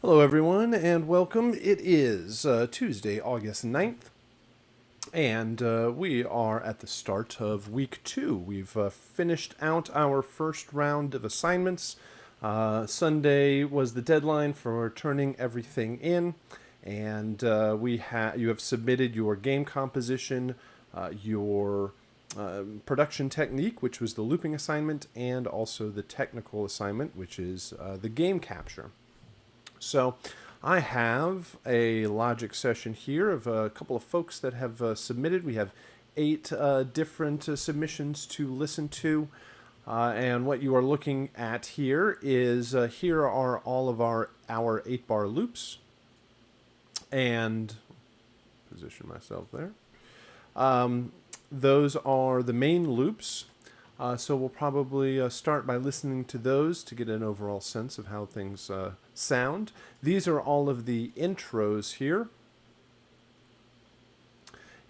Hello, everyone, and welcome. It is Tuesday, August 9th, and we are at the start of week 2. We've finished out our first round of assignments. Sunday was the deadline for turning everything in, and you have submitted your game composition, your production technique, which was the looping assignment, and also the technical assignment, which is the game capture. So I have a logic session here of a couple of folks that have submitted. We have 8 different submissions to listen to. And what you are looking at here is here are all of our 8-bar loops. And position myself there. Those are the main loops. So we'll probably start by listening to those to get an overall sense of how things sound. These are all of the intros here.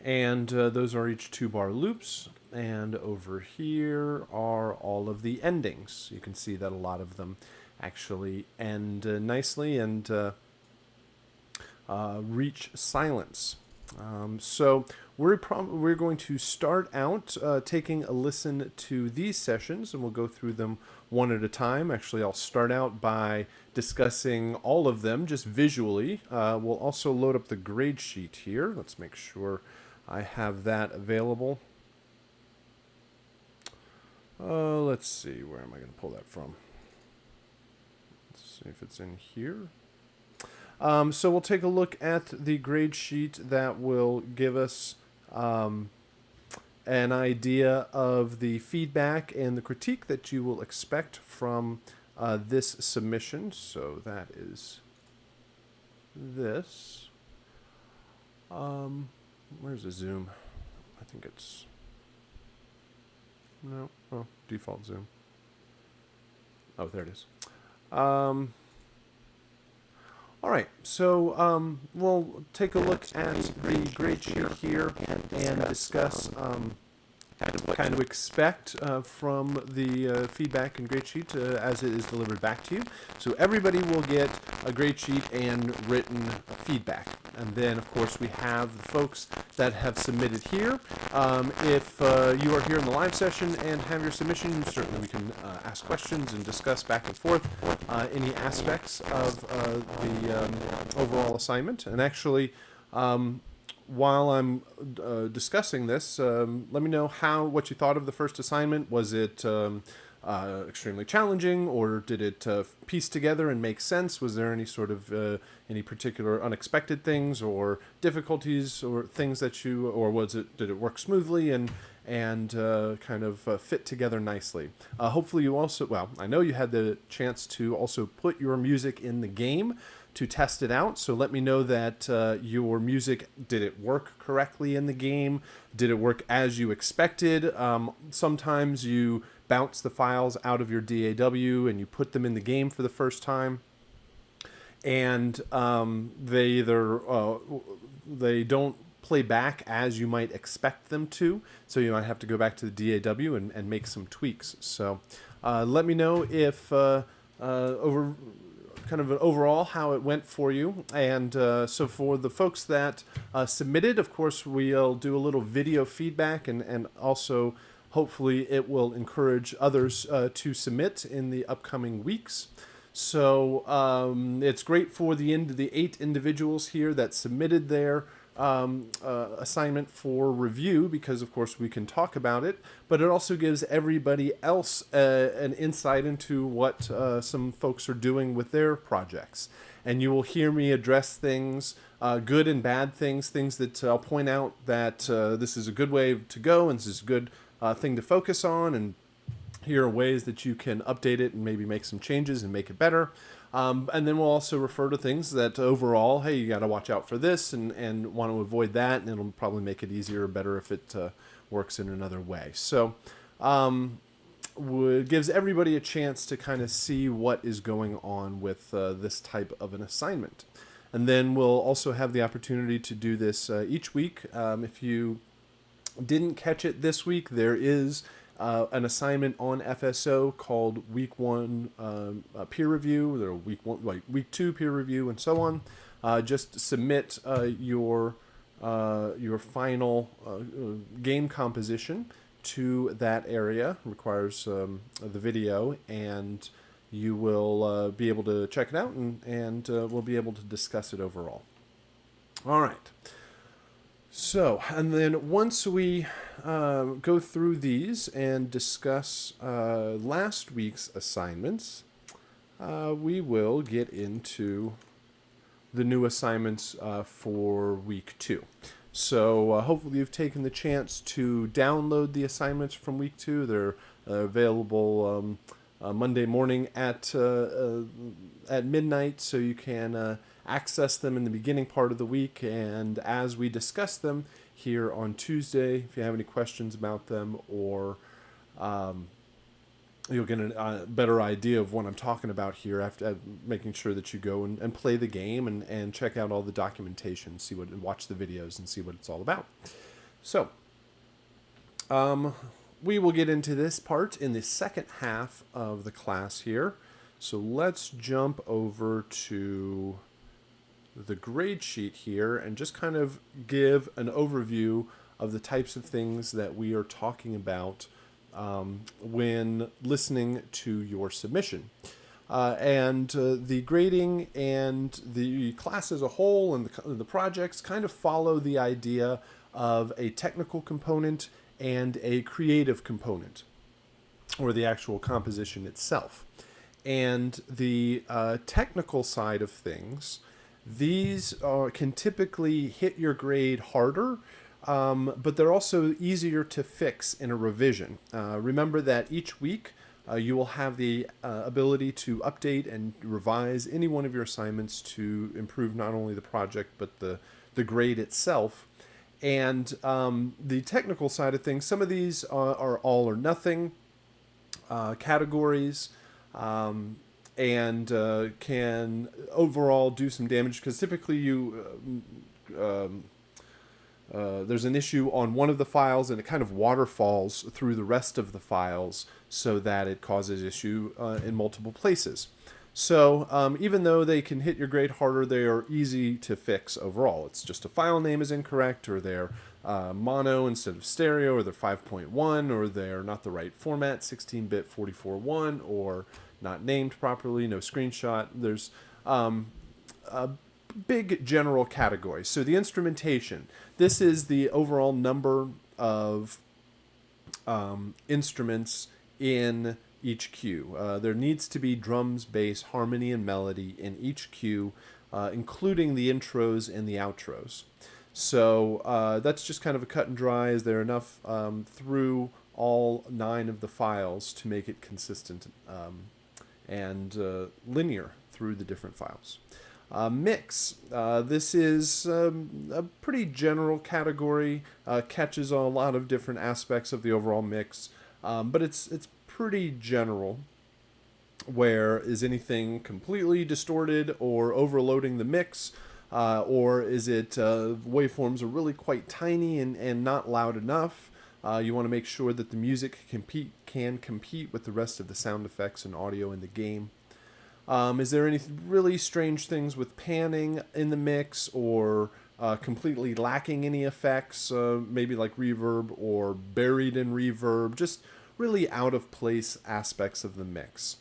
And those are each 2-bar loops. And over here are all of the endings. You can see that a lot of them actually end nicely and reach silence. So we're going to start out taking a listen to these sessions, and we'll go through them one at a time. Actually, I'll start out by discussing all of them just visually. We'll also load up the grade sheet here. Let's make sure I have that available. Let's see, where am I going to pull that from? Let's see if it's in here. So we'll take a look at the grade sheet that will give us an idea of the feedback and the critique that you will expect from this submission. So that is this. Where's the zoom? I think it's... No. Oh, default zoom. Oh, there it is. All right, so we'll take a look at the grade sheet here and discuss kind of expect from the feedback and grade sheet as it is delivered back to you. So everybody will get a grade sheet and written feedback. And then, of course, we have the folks that have submitted here. If you are here in the live session and have your submission, certainly we can ask questions and discuss back and forth any aspects of the overall assignment. And actually, while I'm discussing this, let me know what you thought of the first assignment. Was it extremely challenging, or did it piece together and make sense? Was there any sort of any particular unexpected things or difficulties or things that did it work smoothly and kind of fit together nicely? Hopefully you also, well, I know you had the chance to also put your music in the game to test it out. So let me know that your music, did it work correctly in the game? Did it work as you expected? Sometimes you bounce the files out of your DAW and you put them in the game for the first time, and they don't play back as you might expect them to, so you might have to go back to the DAW and make some tweaks. So let me know if kind of an overall how it went for you. And so for the folks that submitted, of course, we'll do a little video feedback, and also hopefully it will encourage others to submit in the upcoming weeks. So it's great for the 8 individuals here that submitted their assignment for review, because of course we can talk about it, but it also gives everybody else an insight into what some folks are doing with their projects. And you will hear me address things, good and bad things that I'll point out that this is a good way to go and this is a good thing to focus on, and here are ways that you can update it and maybe make some changes and make it better. And then we'll also refer to things that overall, hey, you got to watch out for this and want to avoid that, and it'll probably make it easier or better if it works in another way. So gives everybody a chance to kind of see what is going on with this type of an assignment. And then we'll also have the opportunity to do this each week. If you didn't catch it this week, there is an assignment on FSO called Week 1 peer review, or Week 1, like Week 2 peer review, and so on. Just submit your final game composition to that area. Requires the video, and you will be able to check it out, and we'll be able to discuss it overall. All right. So, and then once we go through these and discuss last week's assignments, we will get into the new assignments for week 2. So hopefully you've taken the chance to download the assignments from week 2. They're available Monday morning at midnight, so you can access them in the beginning part of the week, and as we discuss them here on Tuesday, if you have any questions about them, or you'll get a better idea of what I'm talking about here after making sure that you go and play the game and check out all the documentation, watch the videos and see what it's all about. So we will get into this part in the second half of the class here. So let's jump over to the grade sheet here and just kind of give an overview of the types of things that we are talking about when listening to your submission. The grading and the class as a whole and the projects kind of follow the idea of a technical component and a creative component, or the actual composition itself. And the technical side of things, these can typically hit your grade harder, but they're also easier to fix in a revision. Remember that each week you will have the ability to update and revise any one of your assignments to improve not only the project but the grade itself. And the technical side of things, some of these are all or nothing categories. And can overall do some damage, because typically there's an issue on one of the files and it kind of waterfalls through the rest of the files so that it causes issue in multiple places. So even though they can hit your grade harder, they are easy to fix overall. It's just a file name is incorrect, or they're mono instead of stereo, or they're 5.1, or they're not the right format, 16-bit 44.1, or not named properly, no screenshot. There's a big general category. So the instrumentation, this is the overall number of instruments in each cue. There needs to be drums, bass, harmony, and melody in each cue, including the intros and the outros. So that's just kind of a cut and dry. Is there enough through all 9 of the files to make it consistent and linear through the different files? Mix. This is a pretty general category, catches a lot of different aspects of the overall mix, but it's pretty general. Where is anything completely distorted or overloading the mix, or is it waveforms are really quite tiny and not loud enough? You want to make sure that the music can compete with the rest of the sound effects and audio in the game. Is there any really strange things with panning in the mix, or completely lacking any effects, maybe like reverb or buried in reverb, just really out of place aspects of the mix.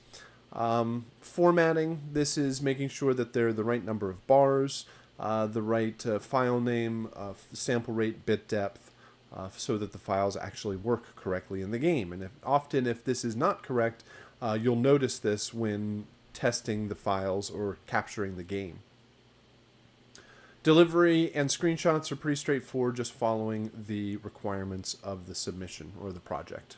Formatting, this is making sure that they're the right number of bars, the right file name, sample rate, bit depth, so that the files actually work correctly in the game. And often if this is not correct, you'll notice this when testing the files or capturing the game. Delivery and screenshots are pretty straightforward, just following the requirements of the submission or the project.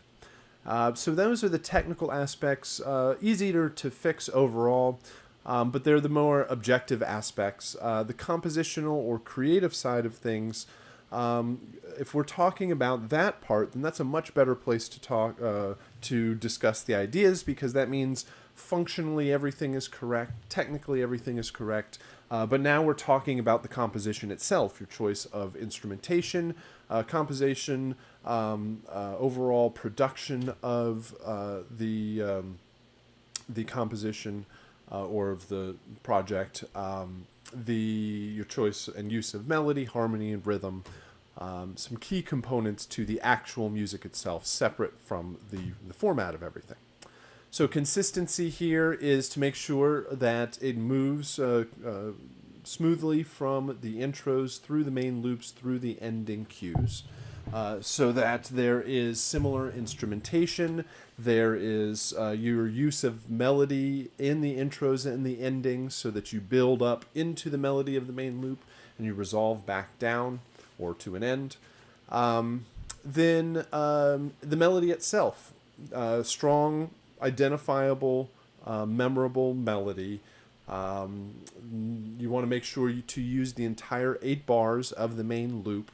So those are the technical aspects, easier to fix overall, but they're the more objective aspects. The compositional or creative side of things, if we're talking about that part, then that's a much better place to talk to discuss the ideas, because that means functionally everything is correct, technically everything is correct, but now we're talking about the composition itself, your choice of instrumentation, composition, overall production of the composition or of the project, your choice and use of melody, harmony, and rhythm, some key components to the actual music itself, separate from the format of everything. So consistency here is to make sure that it moves smoothly from the intros through the main loops through the ending cues. So that there is similar instrumentation, there is your use of melody in the intros and the endings so that you build up into the melody of the main loop and you resolve back down or to an end. Then the melody itself, strong, identifiable, memorable melody. You want to make sure to use the entire 8 bars of the main loop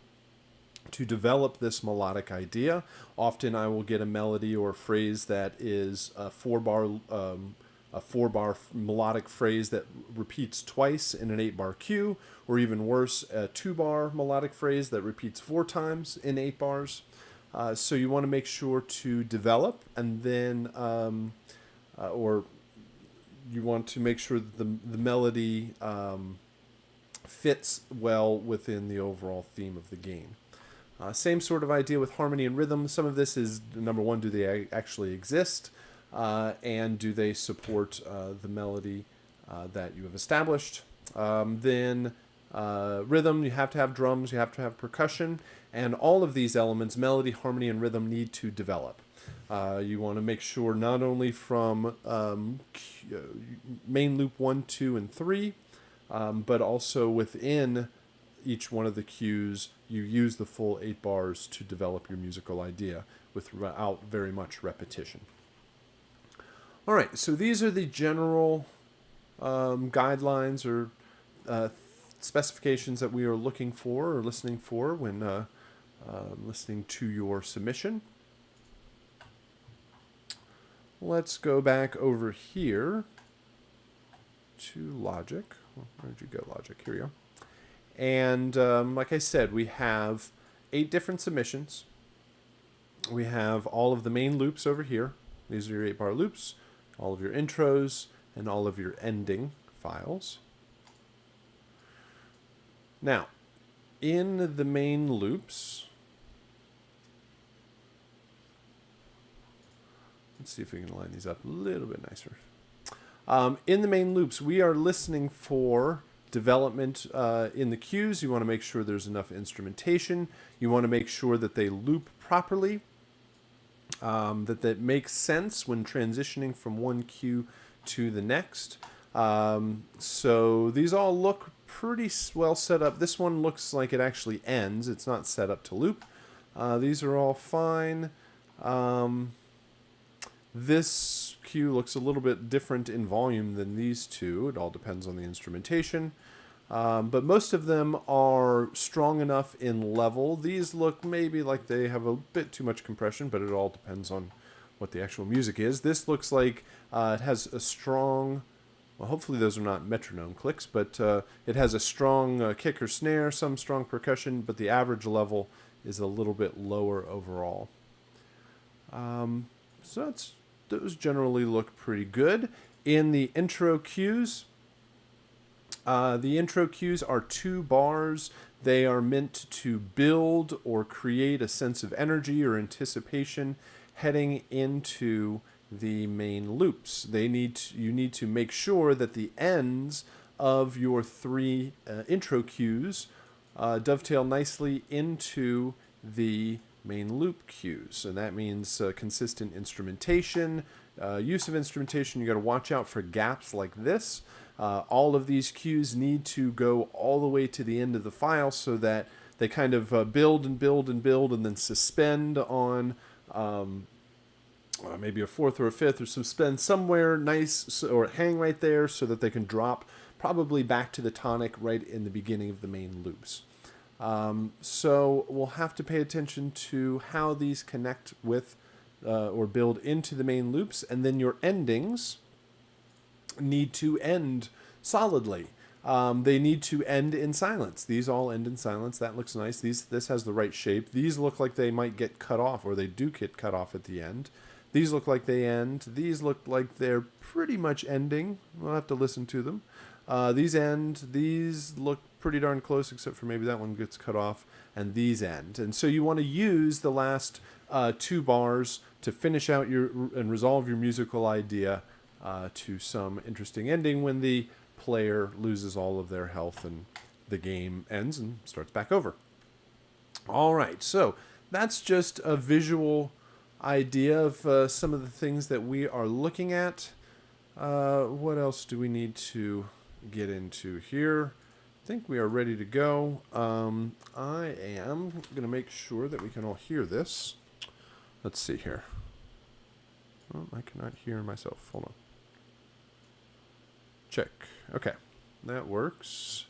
to develop this melodic idea. Often I will get a melody or a phrase that is a 4-bar melodic phrase that repeats twice in an 8-bar cue, or even worse, a 2-bar melodic phrase that repeats 4 times in 8 bars. So you want to make sure to develop, and then or you want to make sure that the melody fits well within the overall theme of the game. Same sort of idea with harmony and rhythm. Some of this is, number one, do they actually exist? And do they support the melody that you have established? Then rhythm, you have to have drums, you have to have percussion, and all of these elements, melody, harmony, and rhythm, need to develop. You want to make sure not only from main loop 1, 2, and 3, but also within each one of the cues, you use the full 8 bars to develop your musical idea without very much repetition. All right, so these are the general guidelines or specifications that we are looking for or listening for when listening to your submission. Let's go back over here to Logic. Where'd you go, Logic? Here we go. And like I said, we have 8 different submissions. We have all of the main loops over here. These are your 8-bar loops, all of your intros, and all of your ending files. Now, in the main loops, let's see if we can line these up a little bit nicer. In the main loops, we are listening for development in the cues. You want to make sure there's enough instrumentation. You want to make sure that they loop properly, that makes sense when transitioning from one cue to the next. So these all look pretty well set up. This one looks like it actually ends. It's not set up to loop. These are all fine. This cue looks a little bit different in volume than these two. It all depends on the instrumentation. But most of them are strong enough in level. These look maybe like they have a bit too much compression, but it all depends on what the actual music is. This looks like it has a strong, well, hopefully those are not metronome clicks, but it has a strong kick or snare, some strong percussion, but the average level is a little bit lower overall. So those generally look pretty good. In the intro cues, are 2 bars. They are meant to build or create a sense of energy or anticipation heading into the main loops. You need to make sure that the ends of your 3 intro cues dovetail nicely into the main loop cues, and that means consistent instrumentation, use of instrumentation. You got to watch out for gaps like this. All of these cues need to go all the way to the end of the file so that they kind of build and build and build and then suspend on maybe a 4th or a 5th, or suspend somewhere nice or hang right there so that they can drop probably back to the tonic right in the beginning of the main loops. So we'll have to pay attention to how these connect with or build into the main loops, and then your endings need to end solidly. they need to end in silence. These all end in silence. That looks nice. This has the right shape. These look like they might get cut off, or they do get cut off at the end. These look like they end. These look like they're pretty much ending. We'll have to listen to them. These end. These look pretty darn close, except for maybe that one gets cut off. And these end. And so you want to use the last 2 bars to finish out and resolve your musical idea to some interesting ending when the player loses all of their health and the game ends and starts back over. All right, so that's just a visual idea of some of the things that we are looking at. What else do we need to get into here? I think we are ready to go. I am going to make sure that we can all hear this. Let's see here. Oh, I cannot hear myself. Hold on. Check. Okay, that works.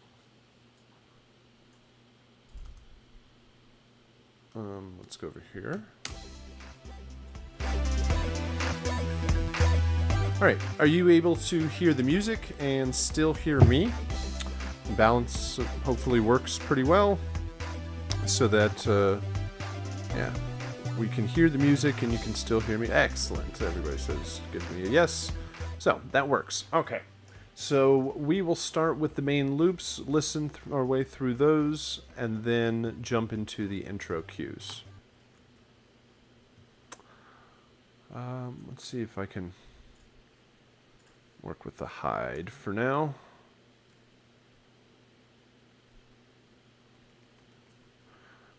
Let's go over here. All right, are you able to hear the music and still hear me? Balance hopefully works pretty well, so that yeah, we can hear the music and you can still hear me. Excellent. Everybody says give me a yes. So that works. Okay. So we will start with the main loops, listen our way through those, and then jump into the intro cues. Let's see if I can work with the hide for now.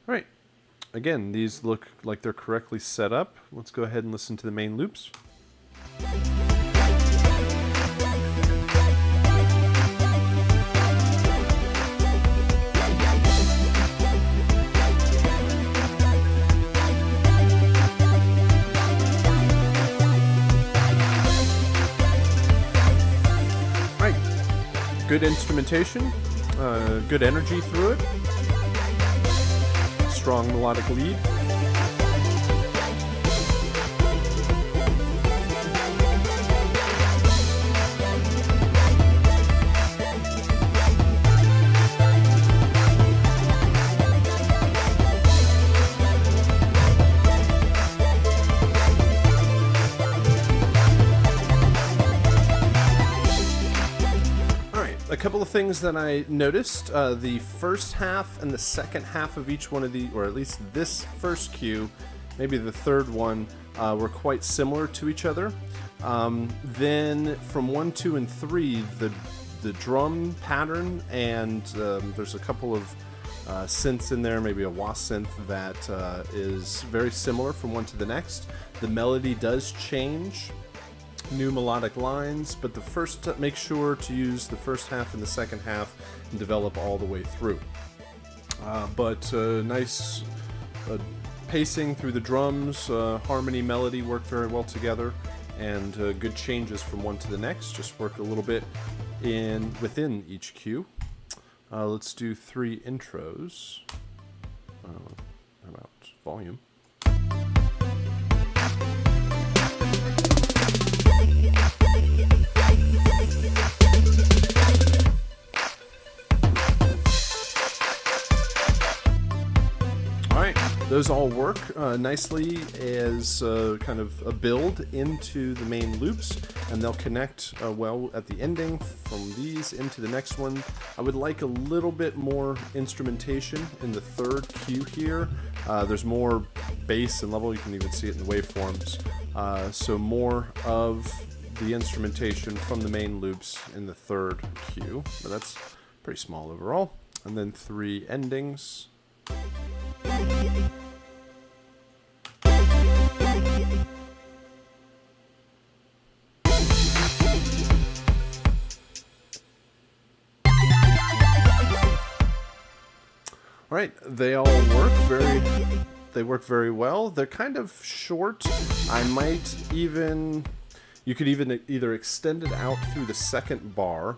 All right. Again, these look like they're correctly set up. Let's go ahead and listen to the main loops. Good instrumentation, good energy through it, strong melodic lead. A couple of things that I noticed, the first half and the second half of each one of the, or at least this first cue, maybe the third one, were quite similar to each other. Then from 1, 2, and 3, the drum pattern, and there's a couple of synths in there, maybe a wah synth that is very similar from one to the next. The melody does change. New melodic lines, but make sure to use the first half and the second half and develop all the way through. But nice pacing through the drums, harmony, melody work very well together, and good changes from one to the next. Just work a little bit within each cue. Let's do 3 intros. How about volume? Those all work nicely as kind of a build into the main loops, and they'll connect well at the ending from these into the next one. I would like a little bit more instrumentation in the third cue here. There's more bass and level, you can even see it in the waveforms. So more of the instrumentation from the main loops in the third cue, but that's pretty small overall. And then 3 endings. All right, they all work very well. They're kind of short. You could even either extend it out through the second bar.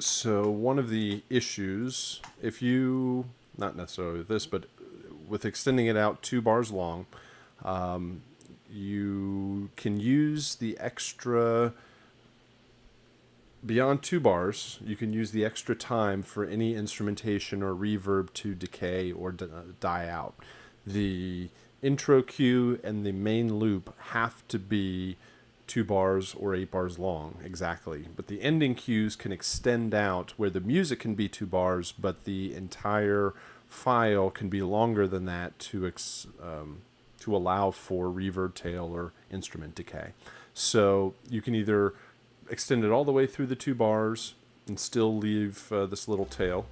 So one of the issues, not necessarily with this, but with extending it out 2 bars long, you can use the extra beyond 2 bars, you can use the extra time for any instrumentation or reverb to decay or die out. The intro cue and the main loop have to be 2 bars or 8 bars long, exactly. But the ending cues can extend out where the music can be 2 bars, but the entire file can be longer than that to allow for reverb tail or instrument decay. So you can either extend it all the way through the 2 bars and still leave this little tail.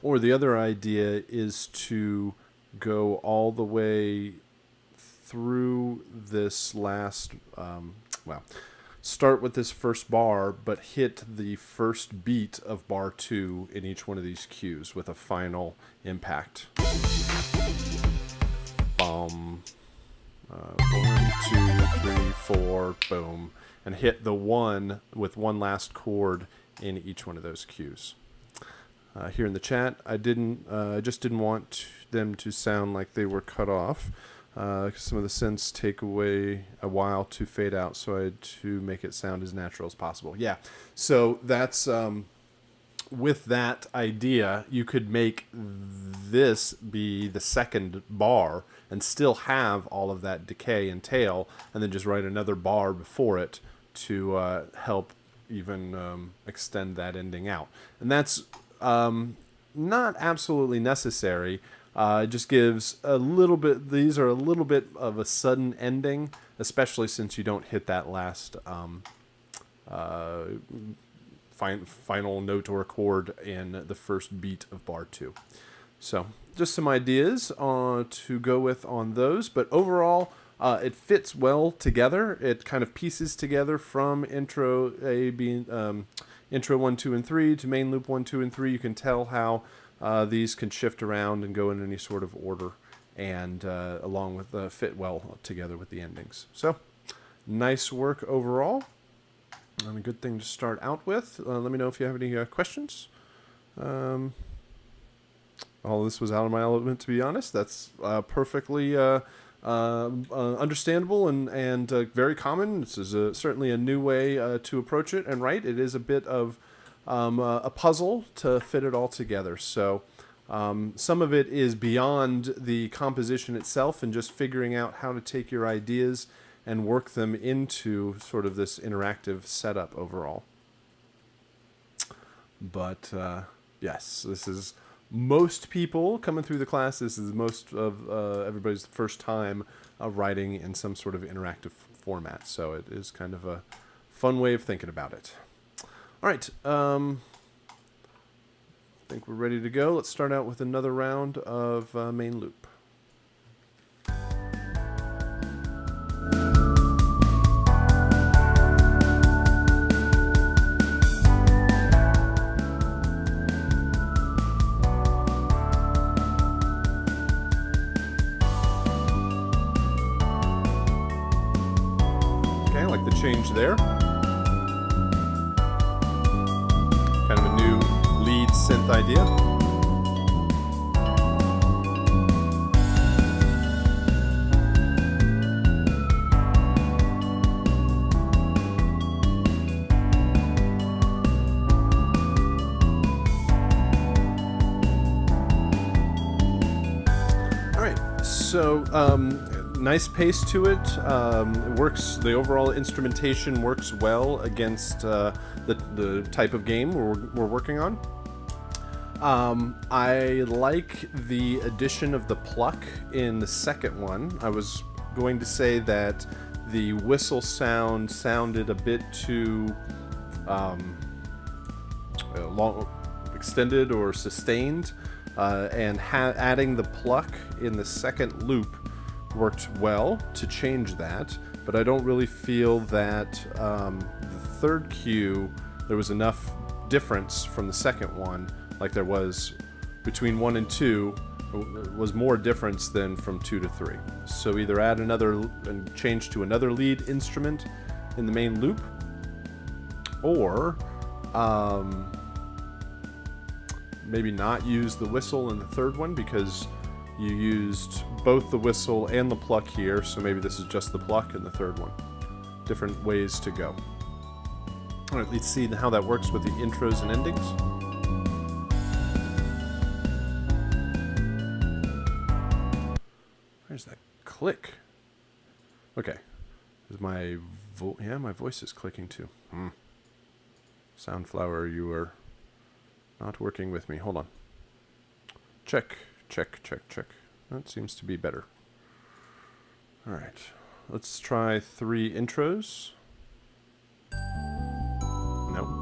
Or the other idea is to go all the way through this last, start with this first bar, but hit the first beat of bar 2 in each one of these cues with a final impact. Boom. 1, 2, 3, 4, boom. And hit the 1 with one last chord in each one of those cues. Here in the chat, I just didn't want them to sound like they were cut off. Some of the synths take away a while to fade out, so I had to make it sound as natural as possible. Yeah, so that's with that idea, you could make this be the second bar and still have all of that decay and tail, and then just write another bar before it to help even extend that ending out. And that's not absolutely necessary. It just gives a little bit, these are a little bit of a sudden ending, especially since you don't hit that last final note or chord in the first beat of bar 2. So just some ideas to go with on those, but overall it fits well together. It kind of pieces together from intro A being intro 1, 2, and 3 to main loop 1, 2, and 3. You can tell how these can shift around and go in any sort of order, and along with fit well together with the endings. So nice work overall, and a good thing to start out with. Let me know if you have any questions. All this was out of my element, to be honest. That's perfectly understandable and very common. This is certainly a new way to approach it, and right, it is a bit of a puzzle to fit it all together. So some of it is beyond the composition itself and just figuring out how to take your ideas and work them into sort of this interactive setup overall. But yes, this is most people coming through the class. This is most of everybody's first time writing in some sort of interactive format. So it is kind of a fun way of thinking about it. All right, I think we're ready to go. Let's start out with another round of main loop. Okay, I like the change there. Kind of a new lead synth idea. All right, so nice pace to it. It works. The overall instrumentation works well against the type of game we're working on. I like the addition of the pluck in the second one. I was going to say that the whistle sounded a bit too long, extended or sustained, and adding the pluck in the second loop worked well to change that, but I don't really feel that the third cue, there was enough difference from the second one, like there was between 1 and 2, was more difference than from 2 to 3. So either add another and change to another lead instrument in the main loop, or maybe not use the whistle in the third one, because you used both the whistle and the pluck here, so maybe this is just the pluck in the third one. different ways to go. All right, let's see how that works with the intros and endings. Where's that click? Okay. Is my my voice is clicking too. Soundflower, you are not working with me. Hold on. Check. That seems to be better. All right. Let's try 3 intros. No.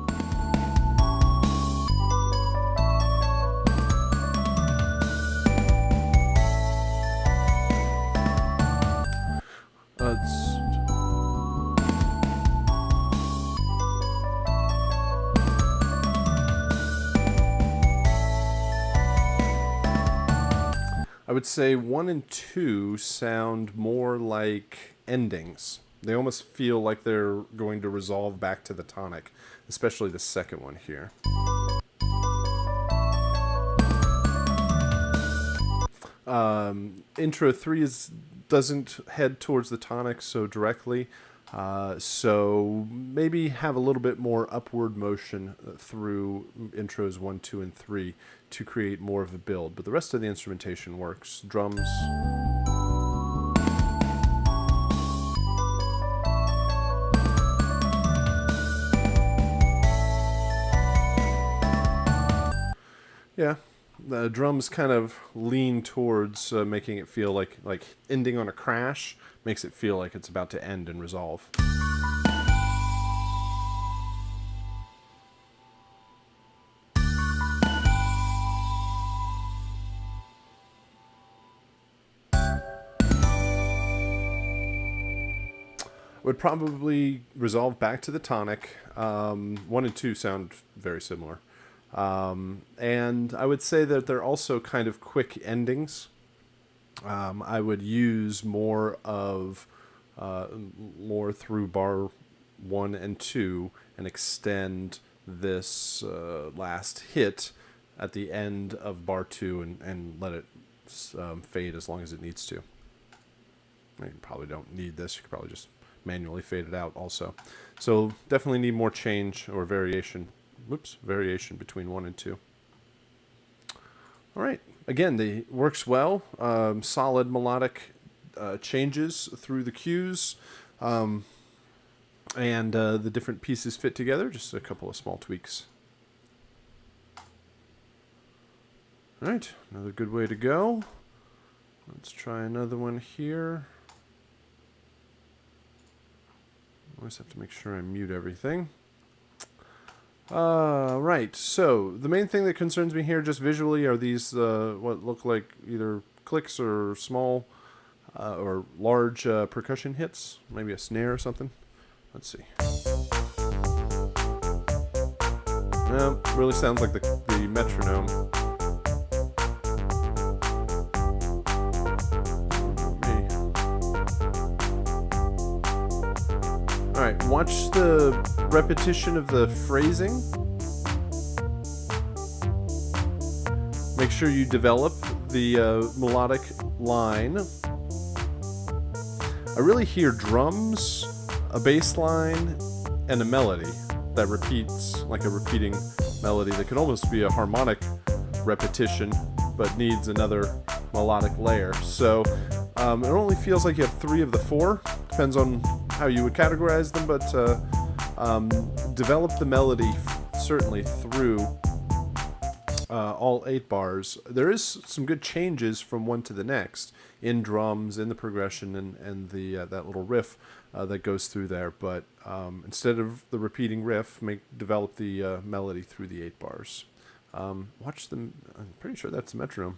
I would say 1 and 2 sound more like endings. They almost feel like they're going to resolve back to the tonic, especially the second one here. Intro 3 doesn't head towards the tonic so directly, so maybe have a little bit more upward motion through intros 1, 2, and 3 to create more of a build. But the rest of the instrumentation works. Drums. Yeah, the drums kind of lean towards making it feel like ending on a crash, makes it feel like it's about to end and resolve. Would probably resolve back to the tonic. 1 and 2 sound very similar. And I would say that they're also kind of quick endings. I would use more through bar 1 and 2 and extend this last hit at the end of bar 2 and let it fade as long as it needs to. You probably don't need this. You could probably just manually fade it out also. So definitely need more change or variation. Variation between 1 and 2. All right. Again, they works well. Solid melodic changes through the cues, and the different pieces fit together. Just a couple of small tweaks. All right, another good way to go. Let's try another one here. Always have to make sure I mute everything. Right, so the main thing that concerns me here just visually are these what look like either clicks or small or large percussion hits, maybe a snare or something. Let's see. No, really sounds like the metronome. Alright, watch the repetition of the phrasing. Make sure you develop the melodic line. I really hear drums, a bass line, and a melody that repeats, like a repeating melody that could almost be a harmonic repetition, but needs another melodic layer. So it only feels like you have 3 of the 4. Depends on how you would categorize them, but develop the melody certainly through all 8 bars. There is some good changes from one to the next in drums, in the progression, and the that little riff that goes through there. But instead of the repeating riff, develop the melody through the 8 bars. Watch them. I'm pretty sure that's the metronome.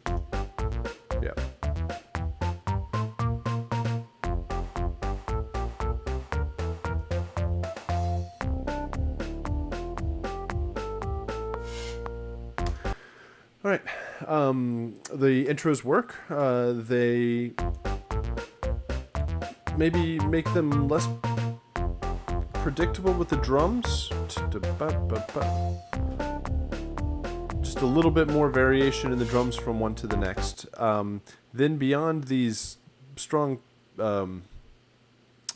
Yeah. All right, the intros work. They maybe make them less predictable with the drums. Just a little bit more variation in the drums from one to the next. Then beyond these strong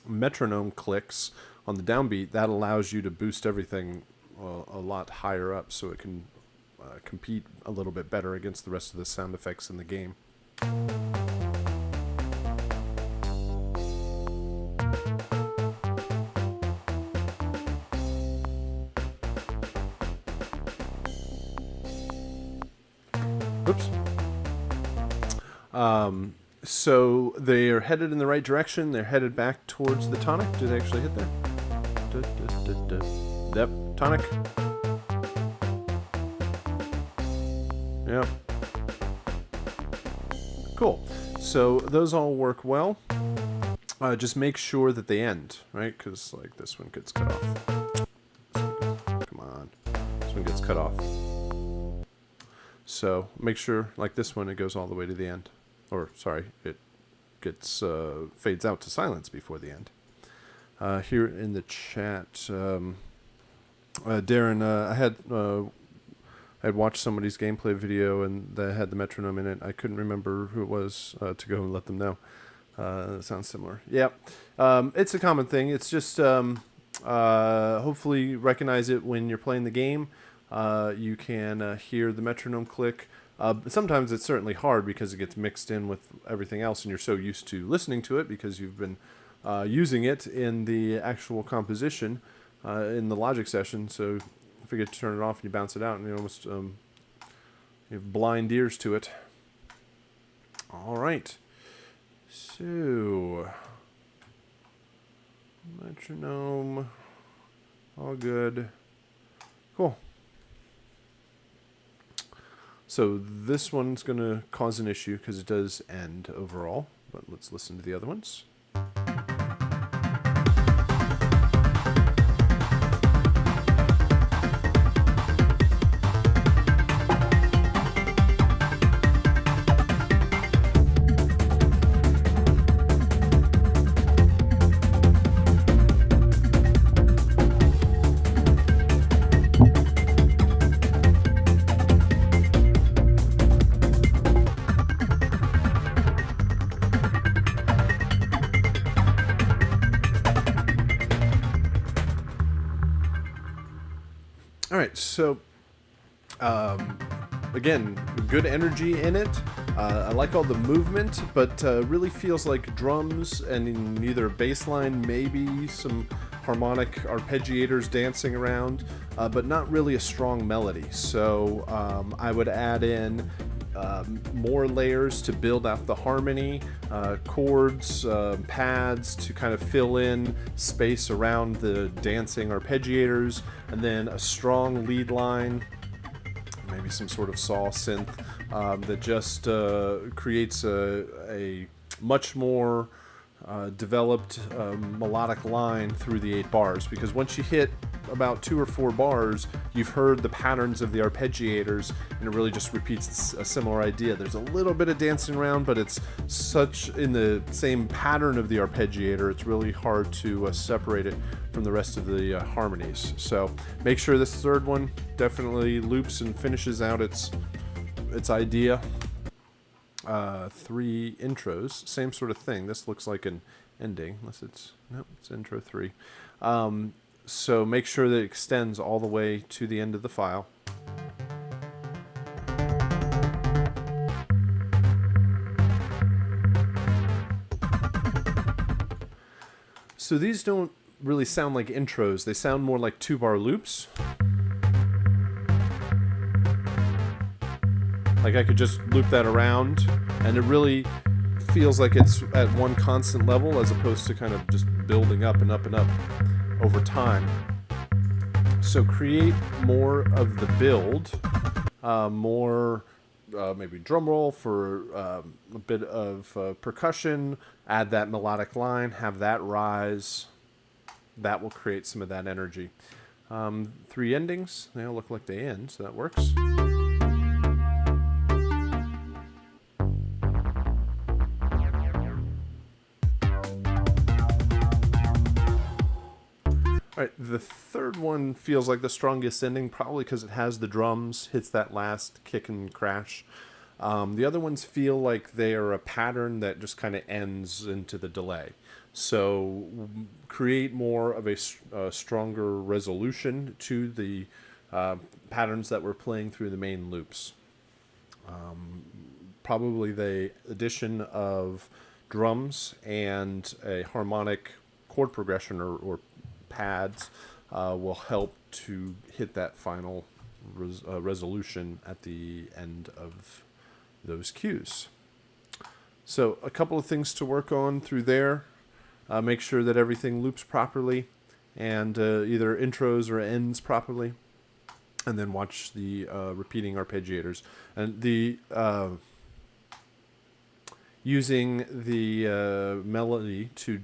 metronome clicks on the downbeat, that allows you to boost everything a lot higher up so it can compete a little bit better against the rest of the sound effects in the game. Oops. So they are headed in the right direction. They're headed back towards the tonic. Do they actually hit there? Yep, tonic. Yep. Cool. So those all work well. Just make sure that they end, right? Because like this one gets cut off. Come on. This one gets cut off. So make sure, like this one, it goes all the way to the end. Or, sorry, it gets fades out to silence before the end. Here in the chat, Darren, I had watched somebody's gameplay video and they had the metronome in it. I couldn't remember who it was to go and let them know. That sounds similar. Yeah, it's a common thing. It's just hopefully recognize it when you're playing the game. You can hear the metronome click. Sometimes it's certainly hard because it gets mixed in with everything else and you're so used to listening to it because you've been using it in the actual composition in the Logic session. So you forget to turn it off and you bounce it out and you almost you have blind ears to it. All right. So, metronome, all good. Cool. So this one's going to cause an issue because it does end overall, but let's listen to the other ones. All right, so again, good energy in it. I like all the movement, but really feels like drums and in either a bass line, maybe some harmonic arpeggiators dancing around, but not really a strong melody. So I would add in more layers to build out the harmony, chords, pads to kind of fill in space around the dancing arpeggiators, and then a strong lead line, maybe some sort of saw synth that just creates a much more developed melodic line through the 8 bars, because once you hit about 2 or 4 bars, you've heard the patterns of the arpeggiators, and it really just repeats a similar idea. There's a little bit of dancing around, but it's such in the same pattern of the arpeggiator, it's really hard to separate it from the rest of the harmonies. So make sure this third one definitely loops and finishes out its idea. 3 intros, same sort of thing. This looks like an ending, unless it's, nope, it's intro 3. So make sure that it extends all the way to the end of the file. So these don't really sound like intros, they sound more like 2-bar loops. Like I could just loop that around, and it really feels like it's at one constant level as opposed to kind of just building up and up and up over time. So create more of the build, more maybe drum roll for a bit of percussion, add that melodic line, have that rise. That will create some of that energy. 3 endings, they all look like they end, so that works. All right, the third one feels like the strongest ending, probably because it has the drums, hits that last kick and crash. The other ones feel like they are a pattern that just kind of ends into the delay. So create more of a stronger resolution to the patterns that we're playing through the main loops. Probably the addition of drums and a harmonic chord progression or pads will help to hit that final resolution at the end of those cues. So a couple of things to work on through there. Make sure that everything loops properly and either intros or ends properly. And then watch the repeating arpeggiators. And the using the melody to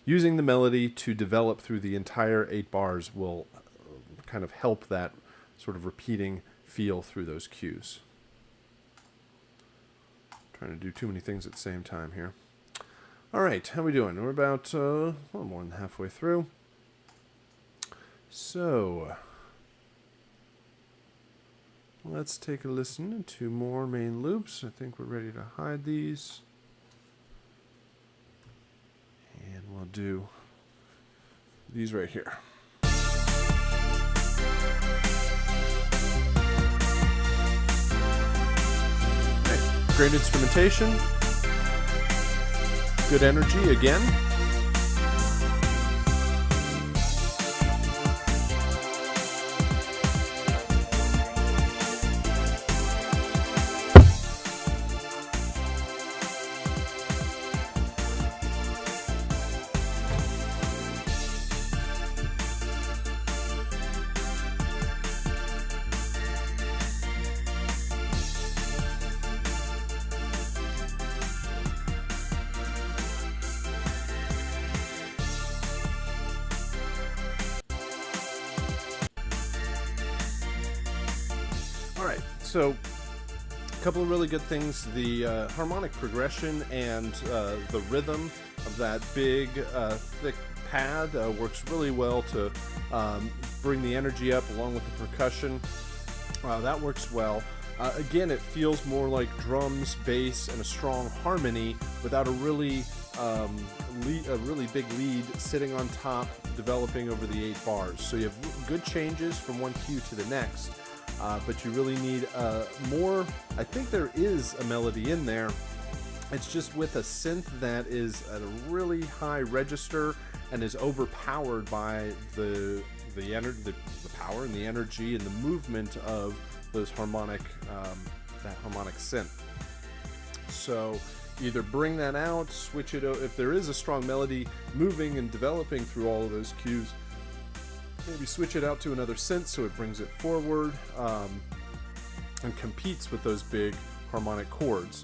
using the melody to develop through the entire 8 bars will kind of help that sort of repeating feel through those cues. Trying to do too many things at the same time here. All right, how are we doing? We're about a little more than halfway through. So let's take a listen to more main loops. I think we're ready to hide these. And we'll do these right here. Okay. Great instrumentation. Good energy again. Alright, so a couple of really good things. The harmonic progression and the rhythm of that big, thick pad works really well to bring the energy up along with the percussion. That works well. Again, it feels more like drums, bass, and a strong harmony without a really big lead sitting on top, developing over the 8 bars. So you have good changes from one cue to the next. But you really need more. I think there is a melody in there. It's just with a synth that is at a really high register and is overpowered by the power and the energy and the movement of those harmonic that harmonic synth. So either bring that out, switch it. If there is a strong melody moving and developing through all of those cues, maybe switch it out to another synth so it brings it forward and competes with those big harmonic chords.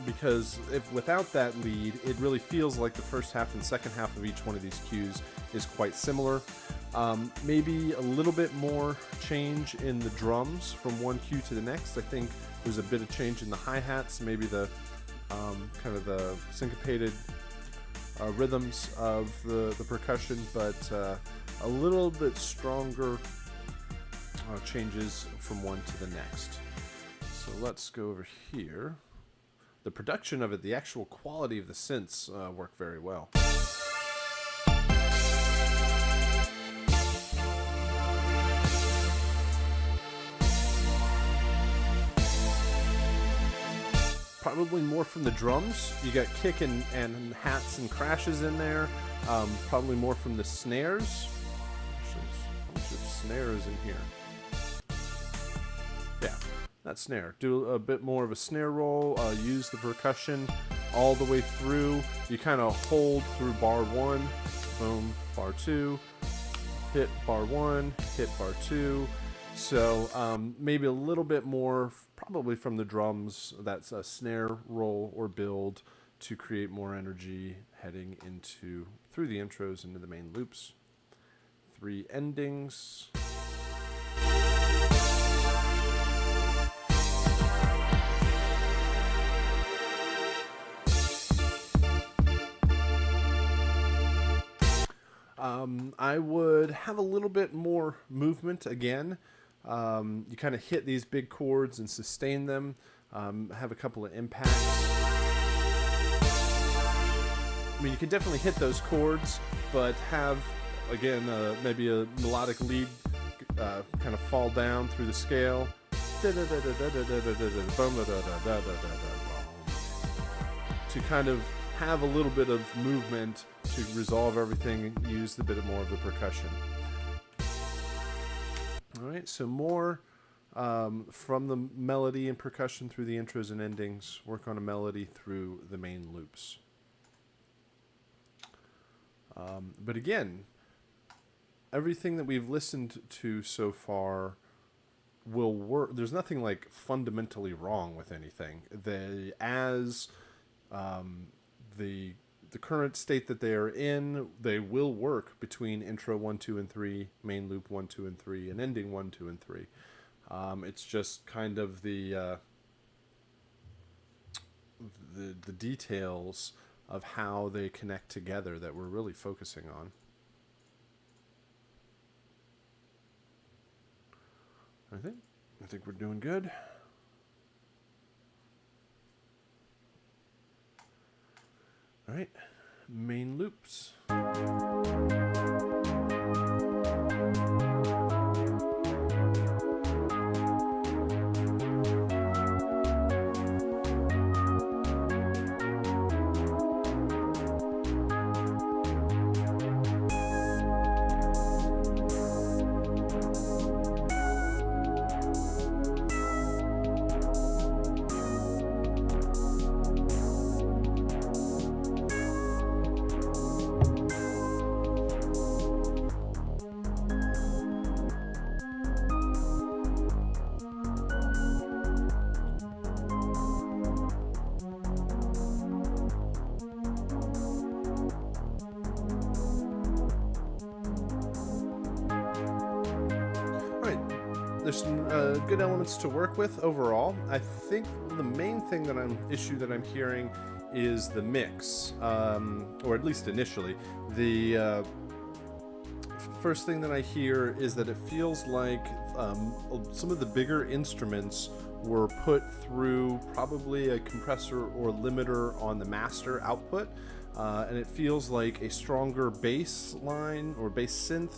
Because without that lead, it really feels like the first half and second half of each one of these cues is quite similar. Maybe a little bit more change in the drums from one cue to the next. I think there's a bit of change in the hi-hats, maybe the kind of the syncopated rhythms of the percussion, but a little bit stronger changes from one to the next. So let's go over here. The production of it, the actual quality of the synths work very well. Probably more from the drums. You got kick and hats and crashes in there. Probably more from the snares. Actually, how much of snares in here? Yeah, that snare. Do a bit more of a snare roll. Use the percussion all the way through. You kind of hold through bar 1, boom, bar 2, hit bar 1, hit bar 2. So maybe a little bit more, probably from the drums. That's a snare roll or build to create more energy heading through the intros into the main loops. 3 endings. I would have a little bit more movement again. You kind of hit these big chords and sustain them. Have a couple of impacts. I mean, you can definitely hit those chords, but have, again, maybe a melodic lead kind of fall down through the scale. To kind of have a little bit of movement to resolve everything and use a bit more of the percussion. All right, so more from the melody and percussion through the intros and endings, work on a melody through the main loops. But again, everything that we've listened to so far will work. There's nothing like fundamentally wrong with anything. The current state that they are in, they will work between intro 1, 2, and 3, main loop 1, 2, and 3, and ending 1, 2, and 3. It's just kind of the details of how they connect together that we're really focusing on. I think we're doing good. All right, main loops. There's some good elements to work with overall. I think the main thing issue that I'm hearing is the mix, or at least initially. The first thing that I hear is that it feels like some of the bigger instruments were put through probably a compressor or limiter on the master output, and it feels like a stronger bass line or bass synth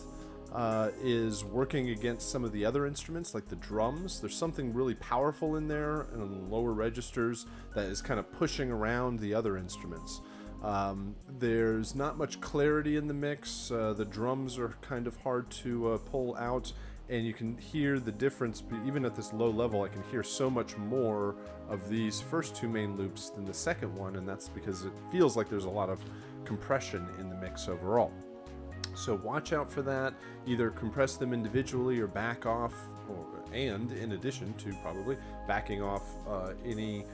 is working against some of the other instruments, like the drums. There's something really powerful in there and on the lower registers that is kind of pushing around the other instruments. There's not much clarity in the mix. The drums are kind of hard to pull out, and you can hear the difference. Even at this low level, I can hear so much more of these first two main loops than the second one, and that's because it feels like there's a lot of compression in the mix overall. So watch out for that. Either compress them individually or back off, and in addition to probably backing off any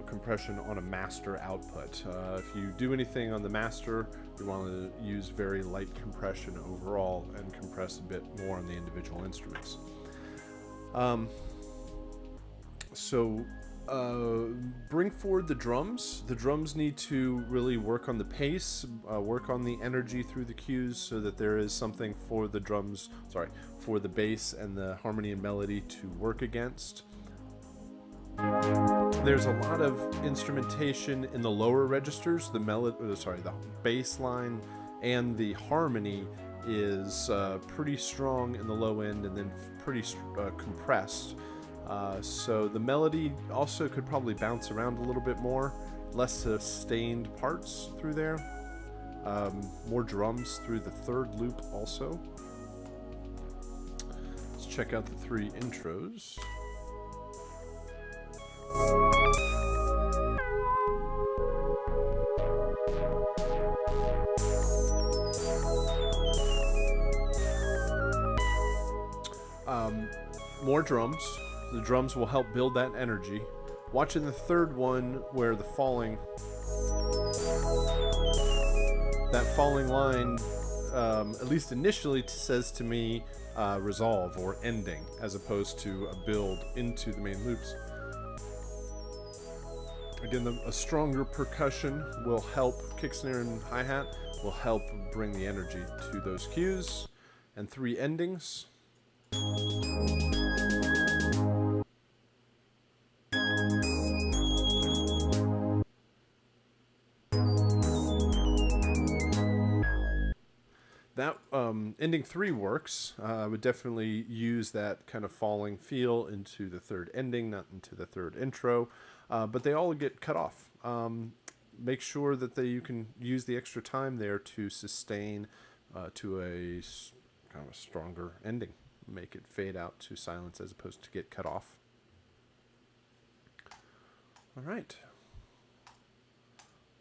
compression on a master output. If you do anything on the master, you want to use very light compression overall and compress a bit more on the individual instruments. Bring forward the drums. The drums need to really work on the pace, work on the energy through the cues, so that there is something for the for the bass and the harmony and melody to work against. There's a lot of instrumentation in the lower registers. The bass line and the harmony is pretty strong in the low end, and then pretty compressed. So the melody also could probably bounce around a little bit more, less sustained parts through there, more drums through the third loop also. Let's check out the three intros. More drums. The drums will help build that energy. Watching the third one where that falling line, at least initially, says to me resolve or ending, as opposed to a build into the main loops. Again, a stronger percussion will help, kick, snare, and hi-hat will help bring the energy to those cues. And three endings. that ending 3 works. I would definitely use that kind of falling feel into the third ending, not into the third intro, but they all get cut off. Make sure that you can use the extra time there to sustain to a kind of a stronger ending. Make it fade out to silence as opposed to get cut off. All right.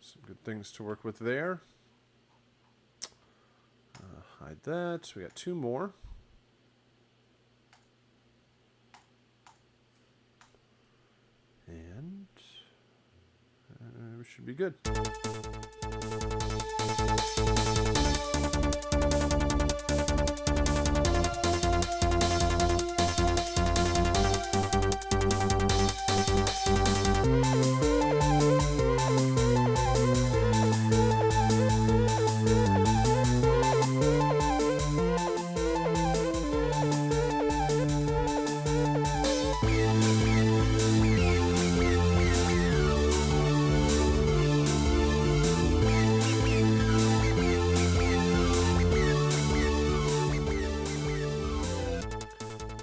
Some good things to work with there. Hide that. So we got 2 more. And we should be good.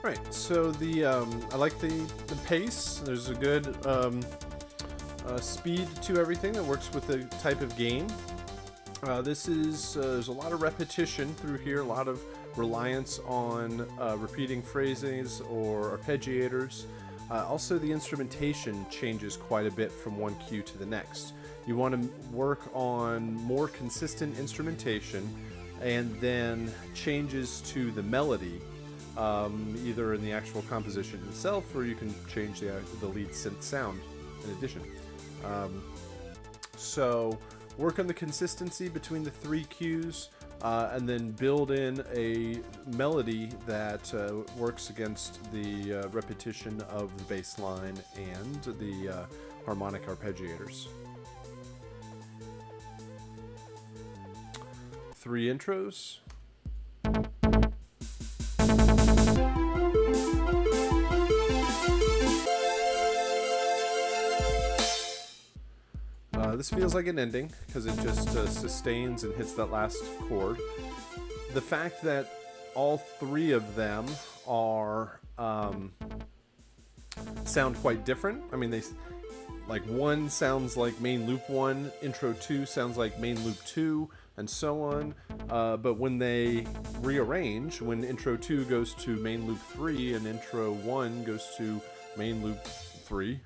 Right, so I like the pace. There's a good speed to everything that works with the type of game. There's a lot of repetition through here, a lot of reliance on repeating phrases or arpeggiators. Also, the instrumentation changes quite a bit from one cue to the next. You want to work on more consistent instrumentation and then changes to the melody. Either in the actual composition itself, or you can change the lead synth sound in addition. So work on the consistency between the 3 cues, and then build in a melody that works against the repetition of the bass line and the harmonic arpeggiators. 3 intros. This feels like an ending because it just sustains and hits that last chord. The fact that all 3 of them are sound quite different. I mean, like 1 sounds like main loop 1, intro 2 sounds like main loop 2, and so on. But when they rearrange, when intro 2 goes to main loop 3 and intro 1 goes to main loop 3,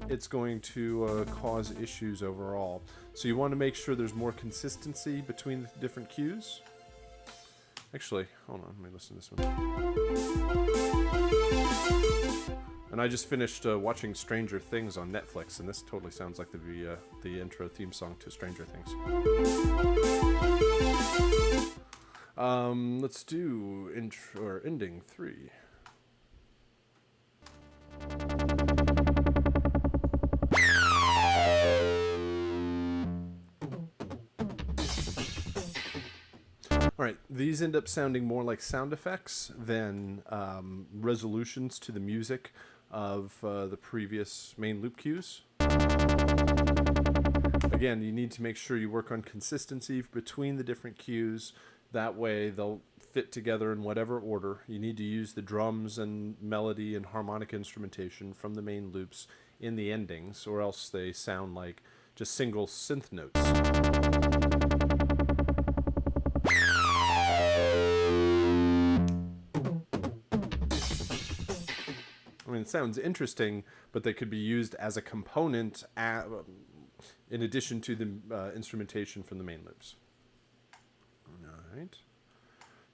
it's going to cause issues overall. So you want to make sure there's more consistency between the different cues. Actually, hold on, let me listen to this one. And I just finished watching Stranger Things on Netflix, and this totally sounds like the intro theme song to Stranger Things. Let's do intro or ending 3. Alright, these end up sounding more like sound effects than resolutions to the music of the previous main loop cues. Again, you need to make sure you work on consistency between the different cues. That way they'll fit together in whatever order. You need to use the drums and melody and harmonic instrumentation from the main loops in the endings, or else they sound like just single synth notes. I mean, it sounds interesting, but they could be used as a component in addition to the instrumentation from the main loops. All right.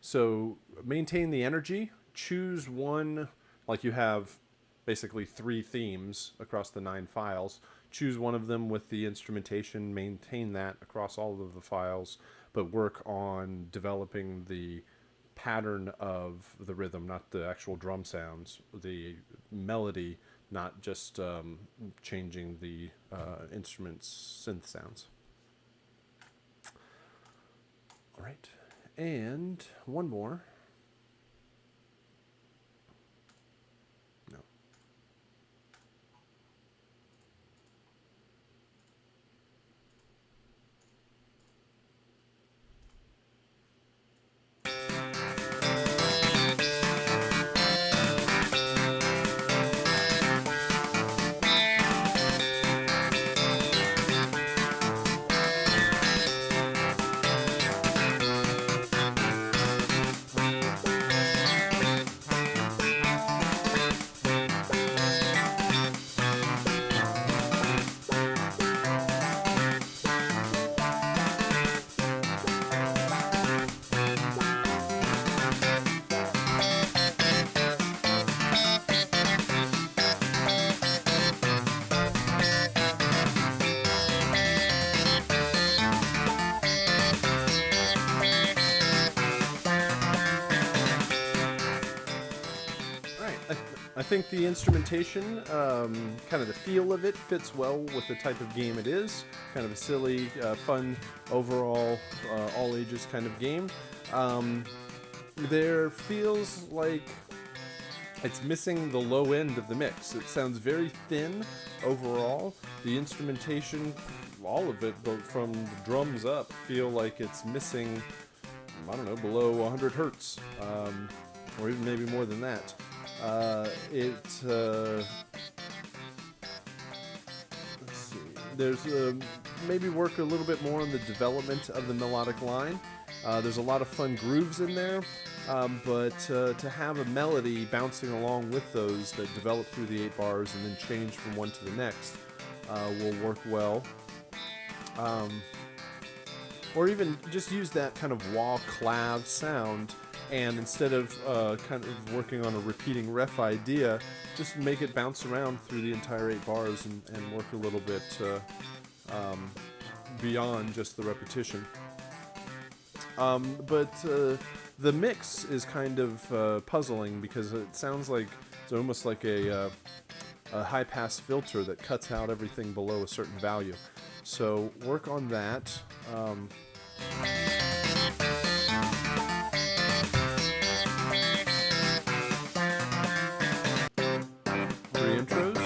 So maintain the energy. Choose one, like you have basically 3 themes across the 9 files. Choose one of them with the instrumentation, maintain that across all of the files, but work on developing the pattern of the rhythm, not the actual drum sounds, the melody, not just changing the instrument's synth sounds. All right, and one more. No. think the instrumentation, kind of the feel of it, fits well with the type of game it is. Kind of a silly, fun, overall, all ages kind of game. There feels like it's missing the low end of the mix. It sounds very thin overall. The instrumentation, all of it, but from the drums up, feel like it's missing, I don't know, below 100 hertz, or even maybe more than that. Let's see. There's maybe work a little bit more on the development of the melodic line. There's a lot of fun grooves in there, but to have a melody bouncing along with those that develop through the 8 bars and then change from one to the next will work well. Or even just use that kind of wah clav sound, and instead of kind of working on a repeating ref idea, just make it bounce around through the entire 8 bars and work a little bit beyond just the repetition. But the mix is kind of puzzling because it sounds like it's almost like a high-pass filter that cuts out everything below a certain value. So work on that. 3 intros.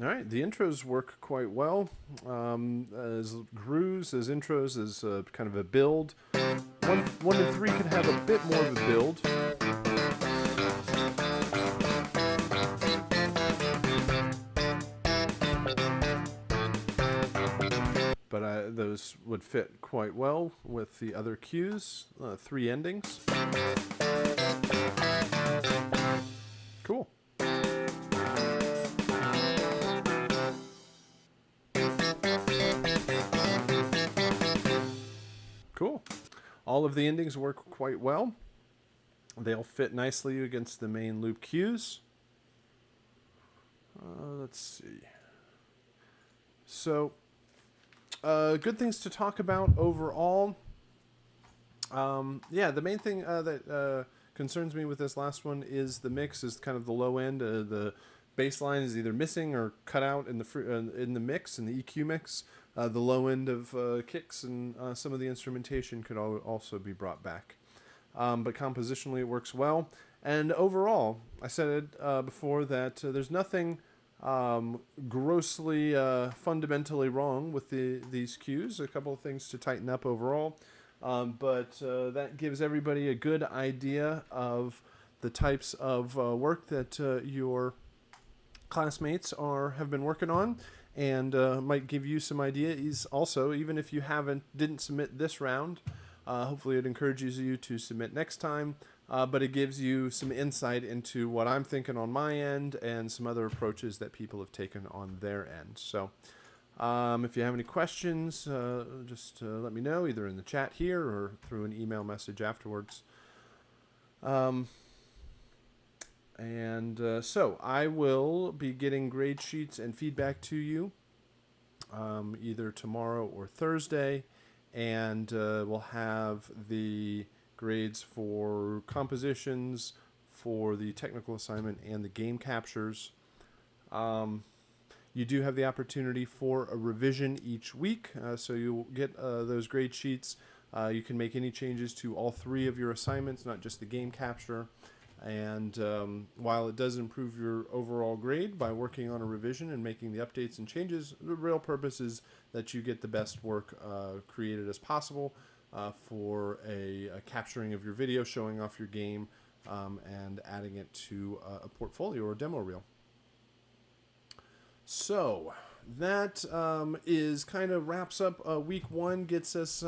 All right, the intros work quite well. As grooves, as intros, as kind of a build. 1 and 3 could have a bit more of a build. But those would fit quite well with the other cues. 3 endings. Cool. Cool. All of the endings work quite well. They'll fit nicely against the main loop cues. Let's see. So, good things to talk about overall. Yeah, the main thing that concerns me with this last one is the mix is kind of the low end. The bass line is either missing or cut out in the mix, in the EQ mix. The low end of kicks and some of the instrumentation could also be brought back. But compositionally it works well. And overall, I said it before that there's nothing grossly fundamentally wrong with these cues. A couple of things to tighten up overall. But that gives everybody a good idea of the types of work that your classmates have been working on, and might give you some ideas also, even if you didn't submit this round. Hopefully it encourages you to submit next time, but it gives you some insight into what I'm thinking on my end and some other approaches that people have taken on their end. So if you have any questions, just let me know, either in the chat here or through an email message afterwards. So I will be getting grade sheets and feedback to you either tomorrow or Thursday, and we'll have the grades for compositions, for the technical assignment, and the game captures. You do have the opportunity for a revision each week, so you'll get those grade sheets. You can make any changes to all 3 of your assignments, not just the game capture. And while it does improve your overall grade by working on a revision and making the updates and changes, the real purpose is that you get the best work created as possible for a capturing of your video, showing off your game, and adding it to a portfolio or demo reel. So that is kind of wraps up week 1, gets us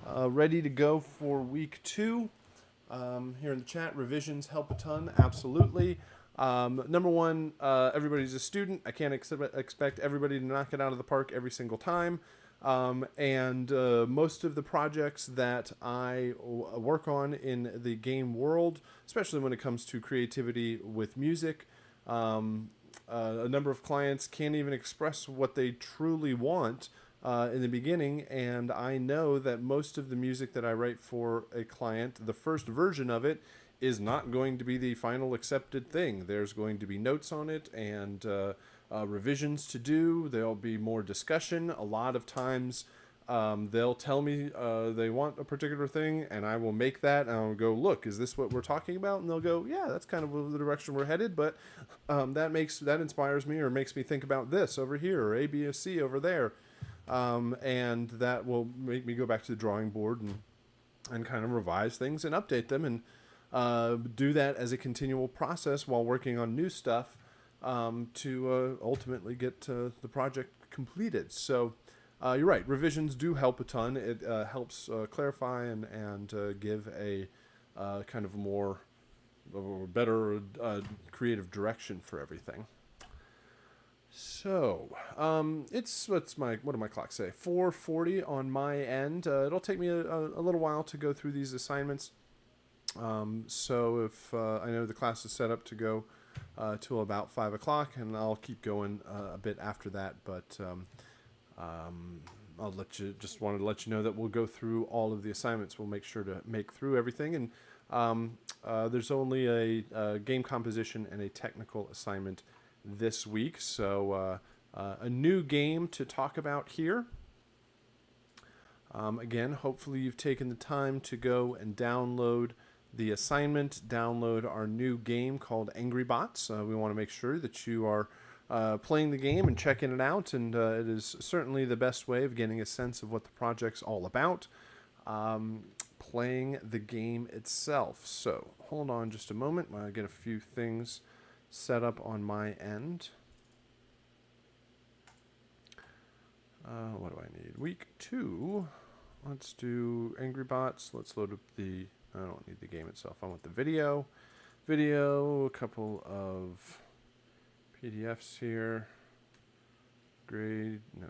ready to go for week 2. Here in the chat, revisions help a ton, absolutely. Number 1, everybody's a student. I can't expect everybody to knock it out of the park every single time. And most of the projects that I work on in the game world, especially when it comes to creativity with music, A number of clients can't even express what they truly want in the beginning, and I know that most of the music that I write for a client, the first version of it, is not going to be the final accepted thing. There's going to be notes on it and revisions to do. There'll be more discussion. A lot of times they'll tell me they want a particular thing, and I will make that, and I'll go, look, is this what we're talking about? And they'll go, yeah, that's kind of the direction we're headed, but that inspires me or makes me think about this over here, or A, B, or C over there. And that will make me go back to the drawing board and kind of revise things and update them, and do that as a continual process while working on new stuff to ultimately get the project completed. So you're right, revisions do help a ton. It helps clarify and give a kind of more or better creative direction for everything. So what do my clocks say? 4:40 on my end. It'll take me a little while to go through these assignments. So if I know the class is set up to go till about 5 o'clock, and I'll keep going a bit after that, but I'll just wanted to let you know that we'll go through all of the assignments. We'll make sure to make through everything, and there's only a game composition and a technical assignment this week, so a new game to talk about here. Again, hopefully you've taken the time to go and download the assignment, download our new game called Angry Bots. We want to make sure that you are playing the game and checking it out, and it is certainly the best way of getting a sense of what the project's all about, playing the game itself. So hold on just a moment while I get a few things set up on my end. What do I need? Week 2. Let's do Angry Bots. Let's load up the... I don't need the game itself. I want the video. A couple of PDFs here. Grade, no.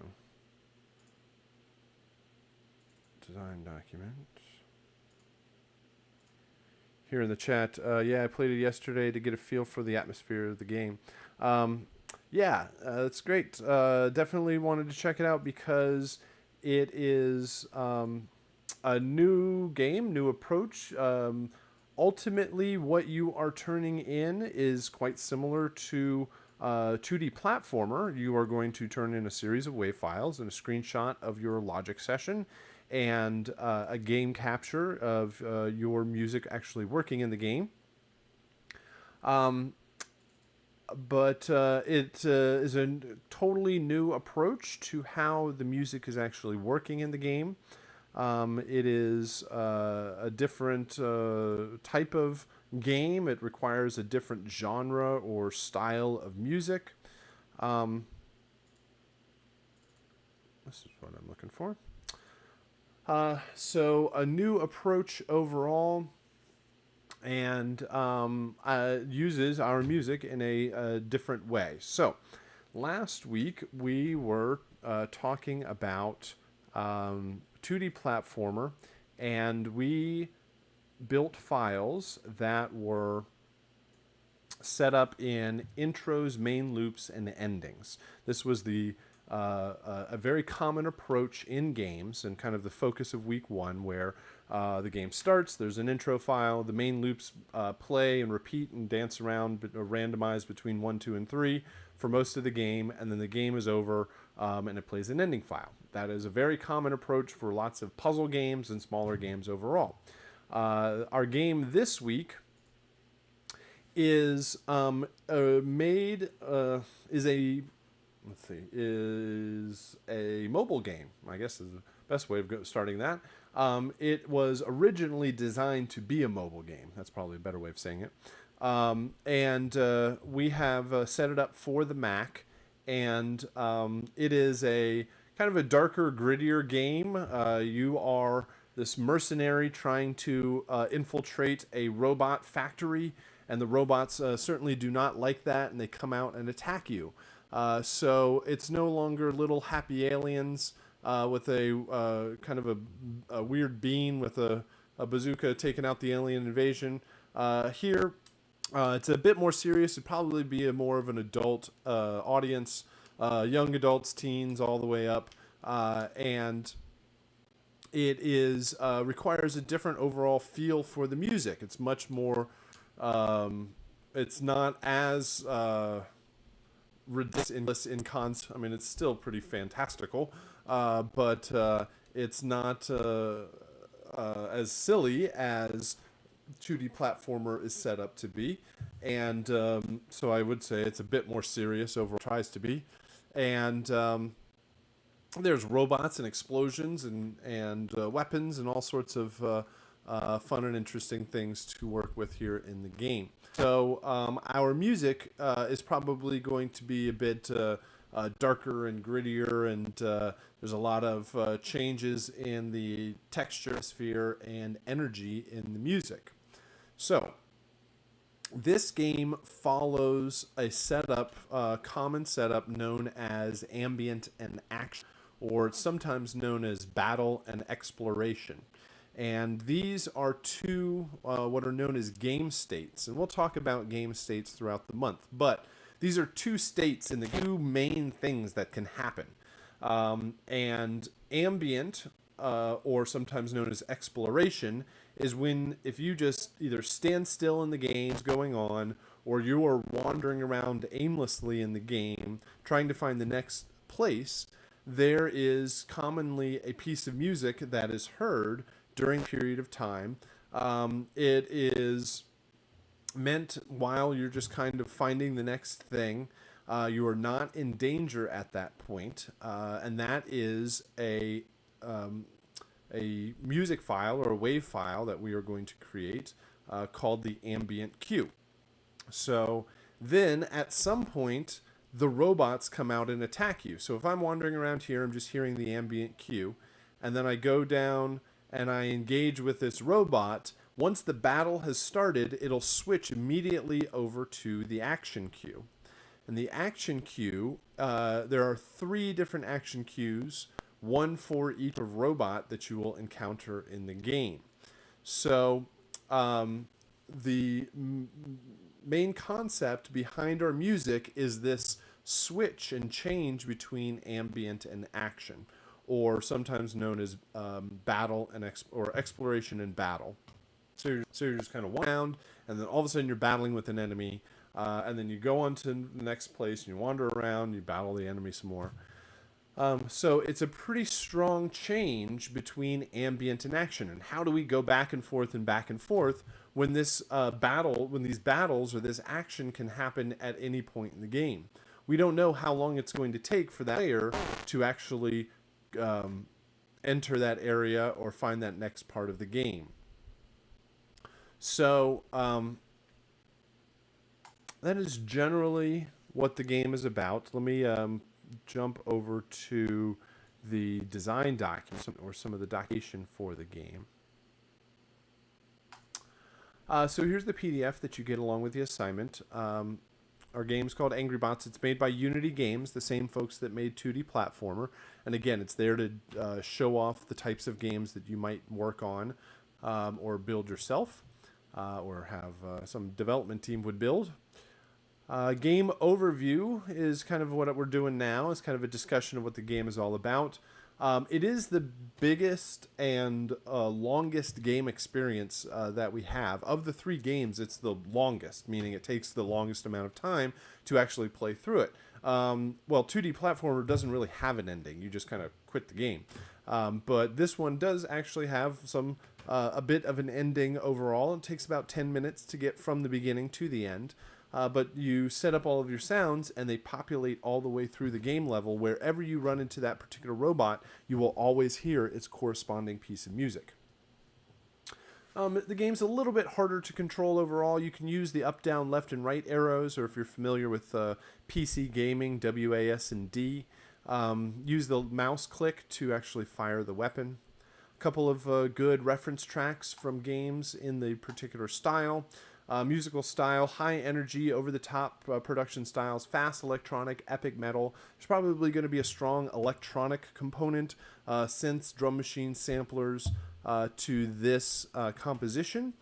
Design document. Here in the chat, yeah, I played it yesterday to get a feel for the atmosphere of the game. Yeah, it's great. Definitely wanted to check it out because it is a new game, new approach. Ultimately, what you are turning in is quite similar to 2D platformer. You are going to turn in a series of WAV files and a screenshot of your Logic session and a game capture of your music actually working in the game. But it is a totally new approach to how the music is actually working in the game. It is a different type of game. It requires a different genre or style of music. This is what I'm looking for. So a new approach overall, and uses our music in a different way. So last week we were talking about 2D platformer, and we built files that were set up in intros, main loops, and endings. This was a very common approach in games, and kind of the focus of week 1, where the game starts, there's an intro file, the main loops play and repeat and dance around, randomized between 1, 2, and 3 for most of the game, and then the game is over and it plays an ending file. That is a very common approach for lots of puzzle games and smaller games overall. Our game this week is is a mobile game, I guess is the best way of starting that. It was originally designed to be a mobile game. That's probably a better way of saying it. And we have set it up for the Mac, and it is a kind of a darker, grittier game. You are this mercenary trying to infiltrate a robot factory, and the robots certainly do not like that, and they come out and attack you. So it's no longer little happy aliens with a kind of a weird bean with a bazooka taking out the alien invasion. Here It's a bit more serious. It'd probably be a more of an adult audience, young adults, teens, all the way up, and it is requires a different overall feel for the music. It's much more. It's not as ridiculous in cons. I mean, it's still pretty fantastical, but it's not as silly as 2D platformer is set up to be, and so I would say it's a bit more serious overall. Tries to be, and there's robots and explosions and weapons and all sorts of fun and interesting things to work with here in the game. So our music is probably going to be a bit darker and grittier, and there's a lot of changes in the texture, sphere, and energy in the music. So this game follows a setup, common setup known as ambient and action, or it's sometimes known as battle and exploration. And these are two what are known as game states. And we'll talk about game states throughout the month. But these are two states in the two main things that can happen. And ambient, or sometimes known as exploration, is when if you just either stand still in the game's going on, or you are wandering around aimlessly in the game trying to find the next place, there is commonly a piece of music that is heard during a period of time. It is meant while you're just kind of finding the next thing. You are not in danger at that point, and that is a music file or a wave file that we are going to create called the ambient cue. So then at some point, the robots come out and attack you. So if I'm wandering around here, I'm just hearing the ambient cue, and then I go down and I engage with this robot. Once the battle has started, it'll switch immediately over to the action cue. And the action cue, there are 3 different action cues, one for each of robot that you will encounter in the game. So the main concept behind our music is this switch and change between ambient and action, or sometimes known as battle and or exploration and battle. So you're just kind of around, and then all of a sudden you're battling with an enemy, and then you go on to the next place and you wander around, you battle the enemy some more. So it's a pretty strong change between ambient and action. And how do we go back and forth when this when these battles or this action can happen at any point in the game? We don't know how long it's going to take for that player to actually enter that area or find that next part of the game. So that is generally what the game is about. Let me jump over to the design document or some of the documentation for the game. So here's the PDF that you get along with the assignment. Our game's called Angry Bots. It's made by Unity Games, the same folks that made 2D Platformer. And again, it's there to show off the types of games that you might work on or build yourself, or have some development team would build. Game overview is kind of what we're doing now. It's kind of a discussion of what the game is all about. It is the biggest and longest game experience that we have. Of the 3 games, it's the longest, meaning it takes the longest amount of time to actually play through it. Well, 2D Platformer doesn't really have an ending. You just kind of quit the game. But this one does actually have a bit of an ending overall. It takes about 10 minutes to get from the beginning to the end. But you set up all of your sounds and they populate all the way through the game level. Wherever you run into that particular robot, you will always hear its corresponding piece of music. The game's a little bit harder to control overall. You can use the up, down, left, and right arrows, or if you're familiar with PC gaming, WAS and D, use the mouse click to actually fire the weapon. A couple of good reference tracks from games in the particular style. Musical style, high energy, over-the-top production styles, fast electronic, epic metal. There's probably going to be a strong electronic component, synths, drum machines, samplers to this composition.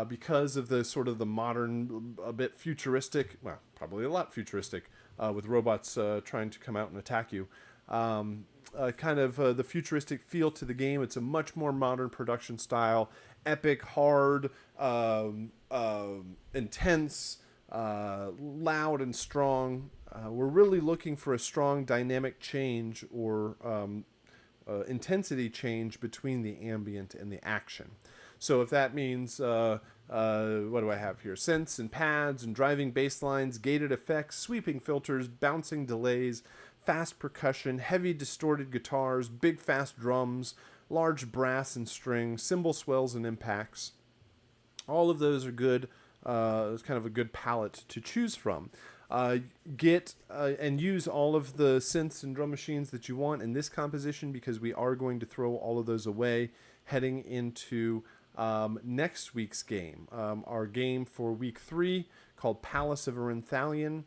because of the sort of the modern, a bit futuristic, well, probably a lot futuristic, with robots trying to come out and attack you. The futuristic feel to the game. It's a much more modern production style, epic, hard, intense, loud, and strong. We're really looking for a strong dynamic change or intensity change between the ambient and the action. So if that means, what do I have here? Synths and pads and driving bass lines, gated effects, sweeping filters, bouncing delays, fast percussion, heavy distorted guitars, big fast drums, large brass and strings, cymbal swells and impacts. All of those are good. It's kind of a good palette to choose from. Get and use all of the synths and drum machines that you want in this composition, because we are going to throw all of those away heading into next week's game. Our game for week 3, called Palace of Orinthalion,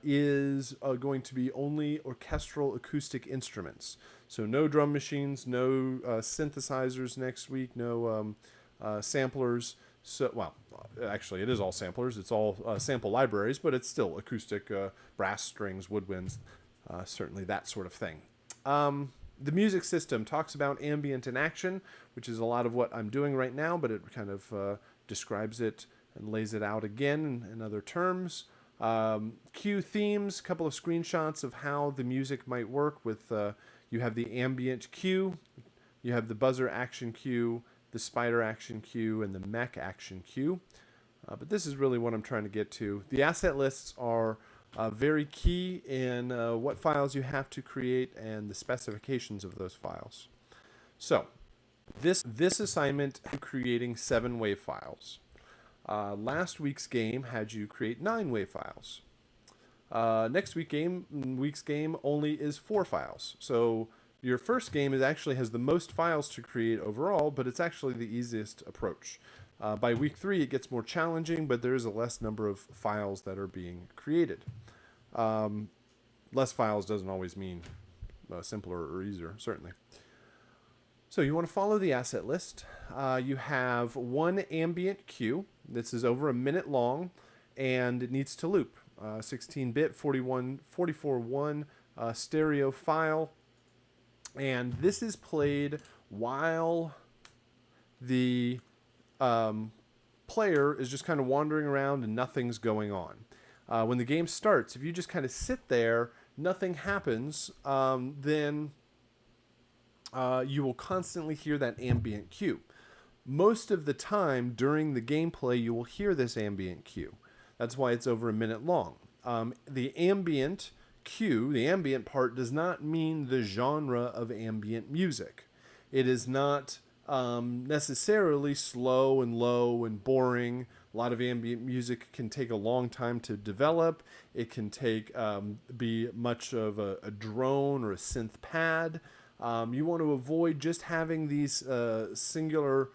is going to be only orchestral acoustic instruments. So no drum machines, no synthesizers next week, no samplers. So, well, actually, it is all samplers. It's all sample libraries, but it's still acoustic, brass, strings, woodwinds, certainly that sort of thing. The music system talks about ambient and action, which is a lot of what I'm doing right now, but it kind of describes it and lays it out again in other terms. Cue themes, a couple of screenshots of how the music might work with, you have the ambient cue, you have the buzzer action cue, the spider action cue, and the mech action cue. But this is really what I'm trying to get to. The asset lists are very key in what files you have to create and the specifications of those files. So this assignment is creating 7 WAV files. Last week's game had you create 9 WAV files. Next week's game only is 4 files. So your first game has the most files to create overall, but it's actually the easiest approach. By week 3, it gets more challenging, but there is a less number of files that are being created. Less files doesn't always mean simpler or easier, certainly. So you want to follow the asset list. You have 1 ambient cue. This is over a minute long, and it needs to loop. 16-bit, 44.1 stereo file. And this is played while the player is just kind of wandering around and nothing's going on. When the game starts, if you just kind of sit there, nothing happens, then you will constantly hear that ambient cue. Most of the time during the gameplay, you will hear this ambient cue. That's why it's over a minute long. The ambient cue, the ambient part, does not mean the genre of ambient music. It is not necessarily slow and low and boring. A lot of ambient music can take a long time to develop. It can be much of a drone or a synth pad. You want to avoid just having these singular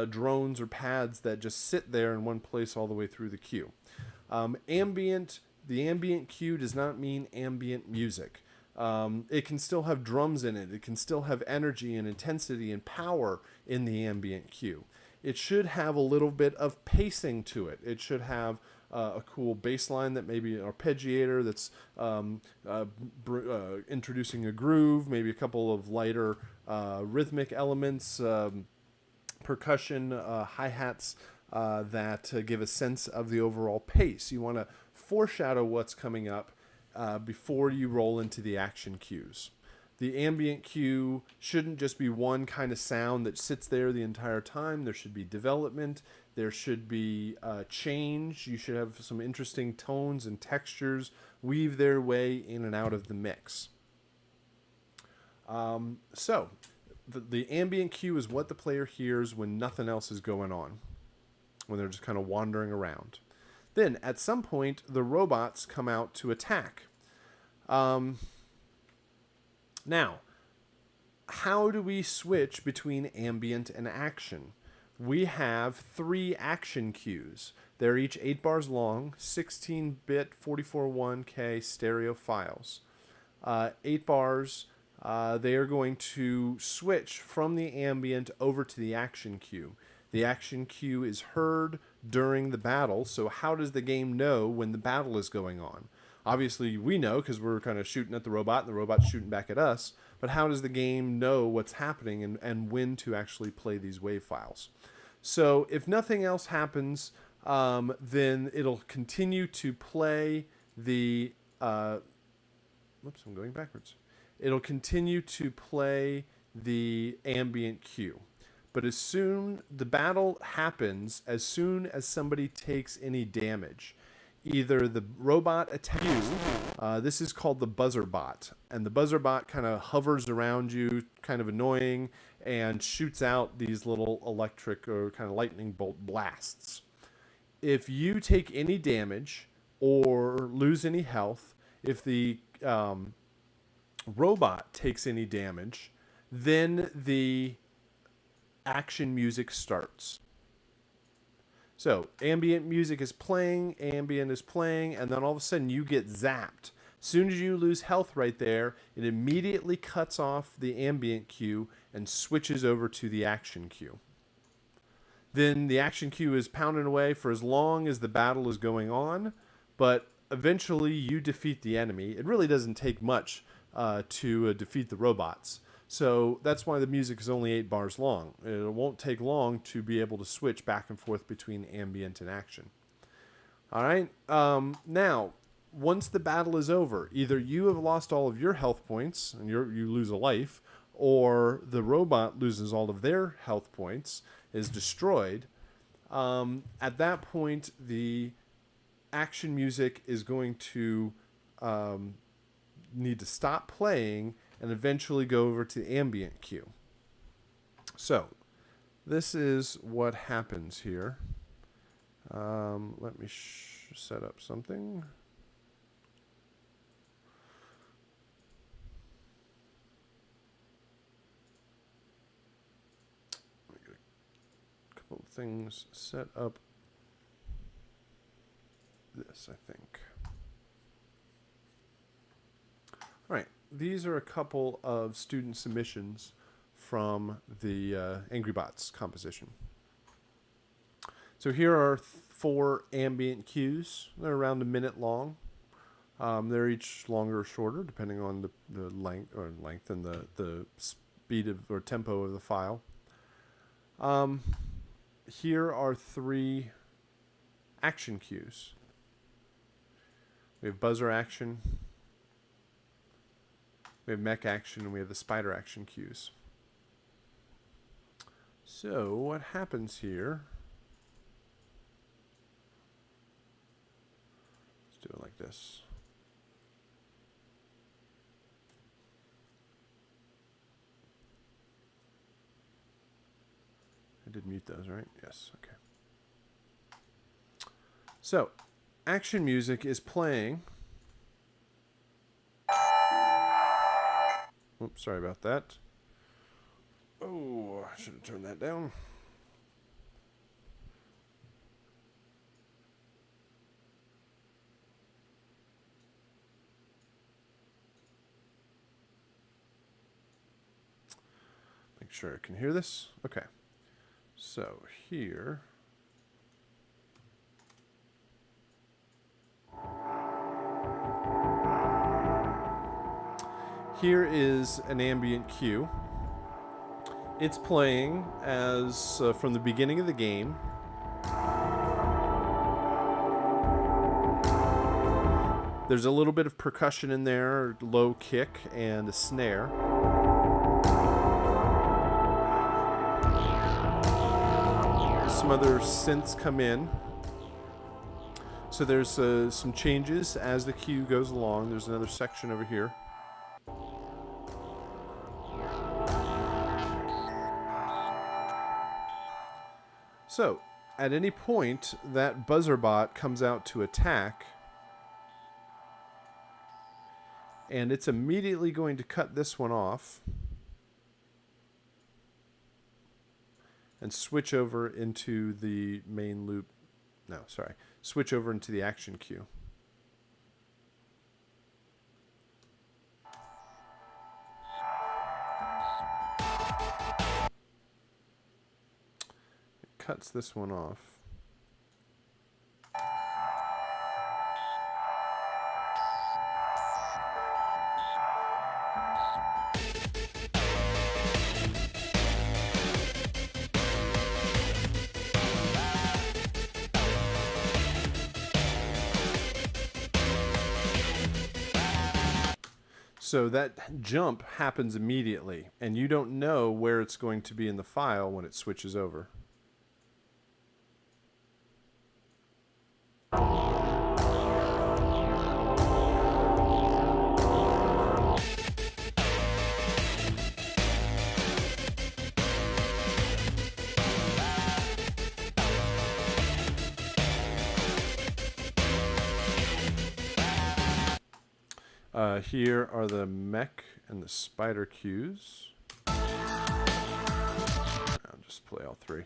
drones or pads that just sit there in one place all the way through the cue. The ambient cue does not mean ambient music. It can still have drums in it. It can still have energy and intensity and power in the ambient cue. It should have a little bit of pacing to it. It should have a cool bass line that maybe an arpeggiator that's introducing a groove, maybe a couple of lighter rhythmic elements, percussion, hi-hats that give a sense of the overall pace. You want to foreshadow what's coming up before you roll into the action cues. The ambient cue shouldn't just be one kind of sound that sits there the entire time. There should be development. There should be change. You should have some interesting tones and textures weave their way in and out of the mix. So the ambient cue is what the player hears when nothing else is going on, when they're just kind of wandering around. Then, at some point, the robots come out to attack. Now, how do we switch between ambient and action? We have 3 action cues. They're each 8 bars long, 16-bit 44.1K stereo files. 8 bars, they are going to switch from the ambient over to the action cue. The action cue is heard during the battle, so how does the game know when the battle is going on? Obviously, we know because we're kind of shooting at the robot and the robot's shooting back at us, but how does the game know what's happening and when to actually play these wave files? So if nothing else happens, then it'll continue to play the... whoops, I'm going backwards. It'll continue to play the ambient cue. But as soon the battle happens, as soon as somebody takes any damage, either the robot attacks you, this is called the buzzer bot, and the buzzer bot kind of hovers around you, kind of annoying, and shoots out these little electric or kind of lightning bolt blasts. If you take any damage or lose any health, if the robot takes any damage, then the action music starts. So ambient music is playing, ambient is playing, and then all of a sudden you get zapped. As soon as you lose health right there, it immediately cuts off the ambient cue and switches over to the action cue. Then the action cue is pounding away for as long as the battle is going on, but eventually you defeat the enemy. It really doesn't take much to defeat the robots. So that's why the music is only 8 bars long. It won't take long to be able to switch back and forth between ambient and action. All right. Now, once the battle is over, either you have lost all of your health points and you lose a life, or the robot loses all of their health points, is destroyed. At that point, the action music is going to need to stop playing and eventually go over to the ambient cue. So this is what happens here. Let me set up something. Let me get a couple of things set up. This, I think. All right. These are a couple of student submissions from the Angry Bots composition. So here are 4 ambient cues. They're around a minute long. They're each longer or shorter, depending on the length and the speed of or tempo of the file. Here are 3 action cues. We have buzzer action. We have mech action, and we have the spider action cues. So what happens here? Let's do it like this. I did mute those, right? Yes, okay. So, action music is playing. Oops, sorry about that. Oh, I should have turned that down. Make sure I can hear this. Okay. So here. Here is an ambient cue. It's playing as from the beginning of the game. There's a little bit of percussion in there, low kick and a snare. Some other synths come in. So there's some changes as the cue goes along. There's another section over here. So, at any point, that buzzer bot comes out to attack, and it's immediately going to cut this one off and switch over into the main loop. No, sorry. Switch over into the action cue. cuts this one off. So that jump happens immediately, and you don't know where it's going to be in the file when it switches over. Here are the mech and the spider cues. I'll just play all three.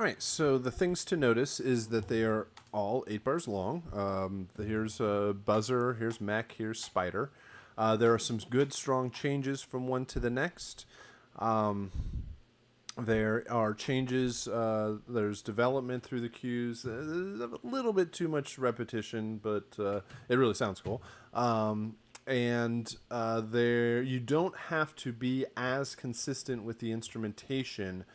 All right, so the things to notice is that they are all 8 bars long. Here's a buzzer, here's mech, here's spider. There are some good, strong changes from one to the next. There are changes, there's development through the cues. There's a little bit too much repetition, but it really sounds cool. There you don't have to be as consistent with the instrumentation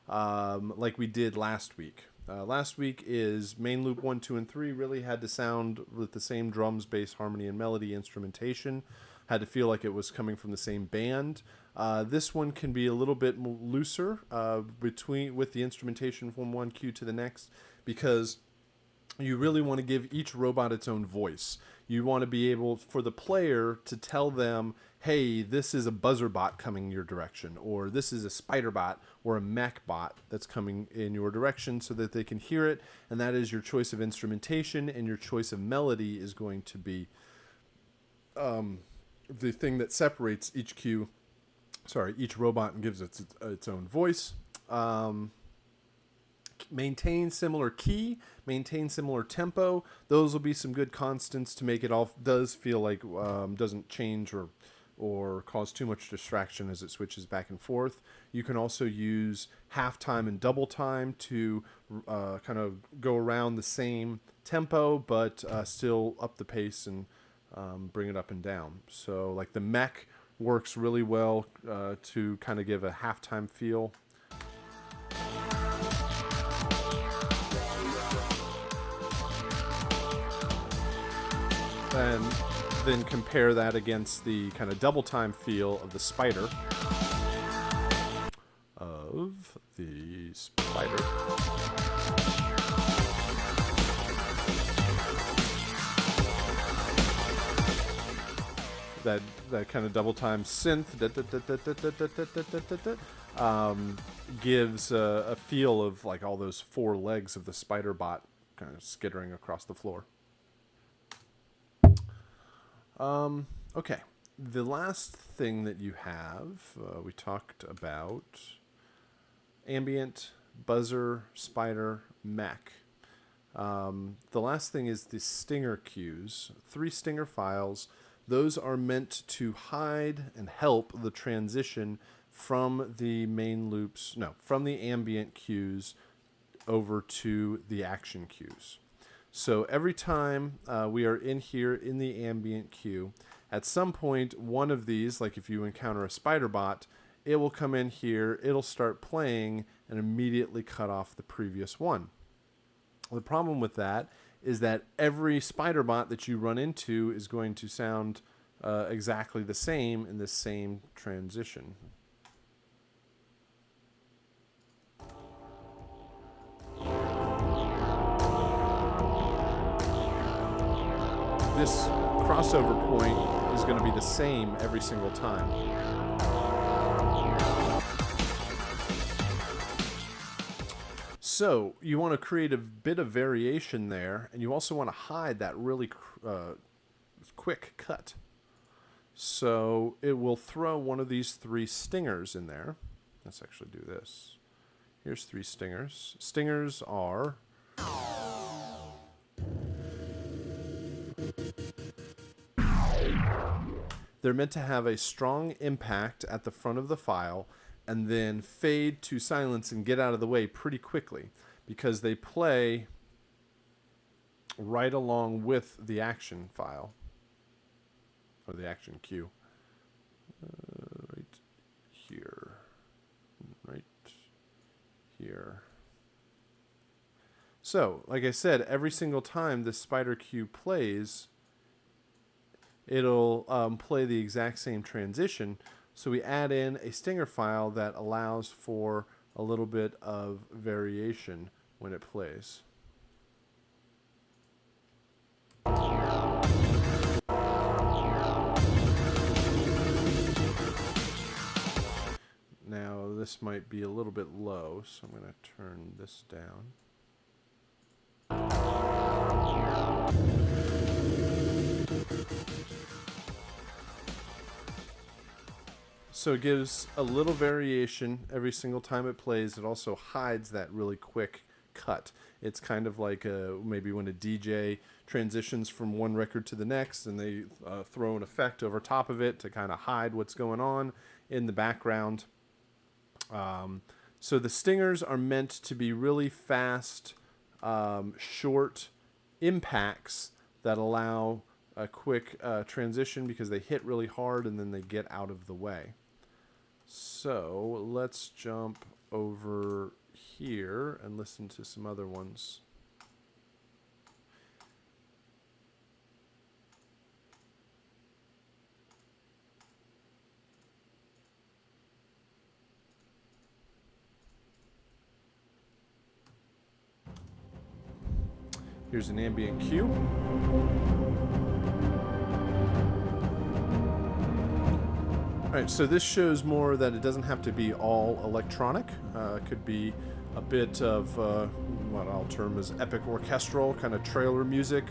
like we did last week. Last week is main loop 1, 2, and 3 really had to sound with the same drums, bass, harmony, and melody instrumentation. Had to feel like it was coming from the same band. This one can be a little bit looser with the instrumentation from one cue to the next, because you really want to give each robot its own voice. You want to be able for the player to tell them, hey, this is a buzzer bot coming your direction, or this is a spider bot or a mech bot that's coming in your direction, so that they can hear it. And that is your choice of instrumentation, and your choice of melody is going to be the thing that separates each robot and gives it its own voice. Maintain similar key, maintain similar tempo. Those will be some good constants to make it all does feel like doesn't change or cause too much distraction as it switches back and forth. You can also use half time and double time to kind of go around the same tempo, but still up the pace and bring it up and down. So like the mech works really well to kind of give a halftime feel. And then compare that against the kind of double time feel of the spider. That kind of double time synth gives a feel of like all those 4 legs of the spider bot kind of skittering across the floor. Okay, the last thing that you have, we talked about ambient, buzzer, spider, mech. The last thing is the stinger cues. 3 stinger files. Those are meant to hide and help the transition from the from the ambient cues over to the action cues. So every time we are in here in the ambient cue, at some point one of these, like if you encounter a spider bot, it will come in here, it'll start playing and immediately cut off the previous one. The problem with that is that every spider bot that you run into is going to sound exactly the same in the same transition. this crossover point is going to be the same every single time. So you want to create a bit of variation there, and you also want to hide that really quick cut. So it will throw one of these 3 stingers in there. Let's actually do this. Here's 3 stingers. Stingers are they're meant to have a strong impact at the front of the file and then fade to silence and get out of the way pretty quickly, because they play right along with the action file, or the action cue. Right here. Right here. So, like I said, every single time this spider cue plays, it'll play the exact same transition. So we add in a stinger file that allows for a little bit of variation when it plays. Now this might be a little bit low, so I'm going to turn this down. So it gives a little variation every single time it plays. It also hides that really quick cut. It's kind of like maybe when a DJ transitions from one record to the next and they throw an effect over top of it to kind of hide what's going on in the background. So the stingers are meant to be really fast, short impacts that allow a quick transition because they hit really hard and then they get out of the way. So let's jump over here and listen to some other ones. Here's an ambient cue. Alright, so this shows more that it doesn't have to be all electronic. It could be a bit of what I'll term as epic orchestral, kind of trailer music,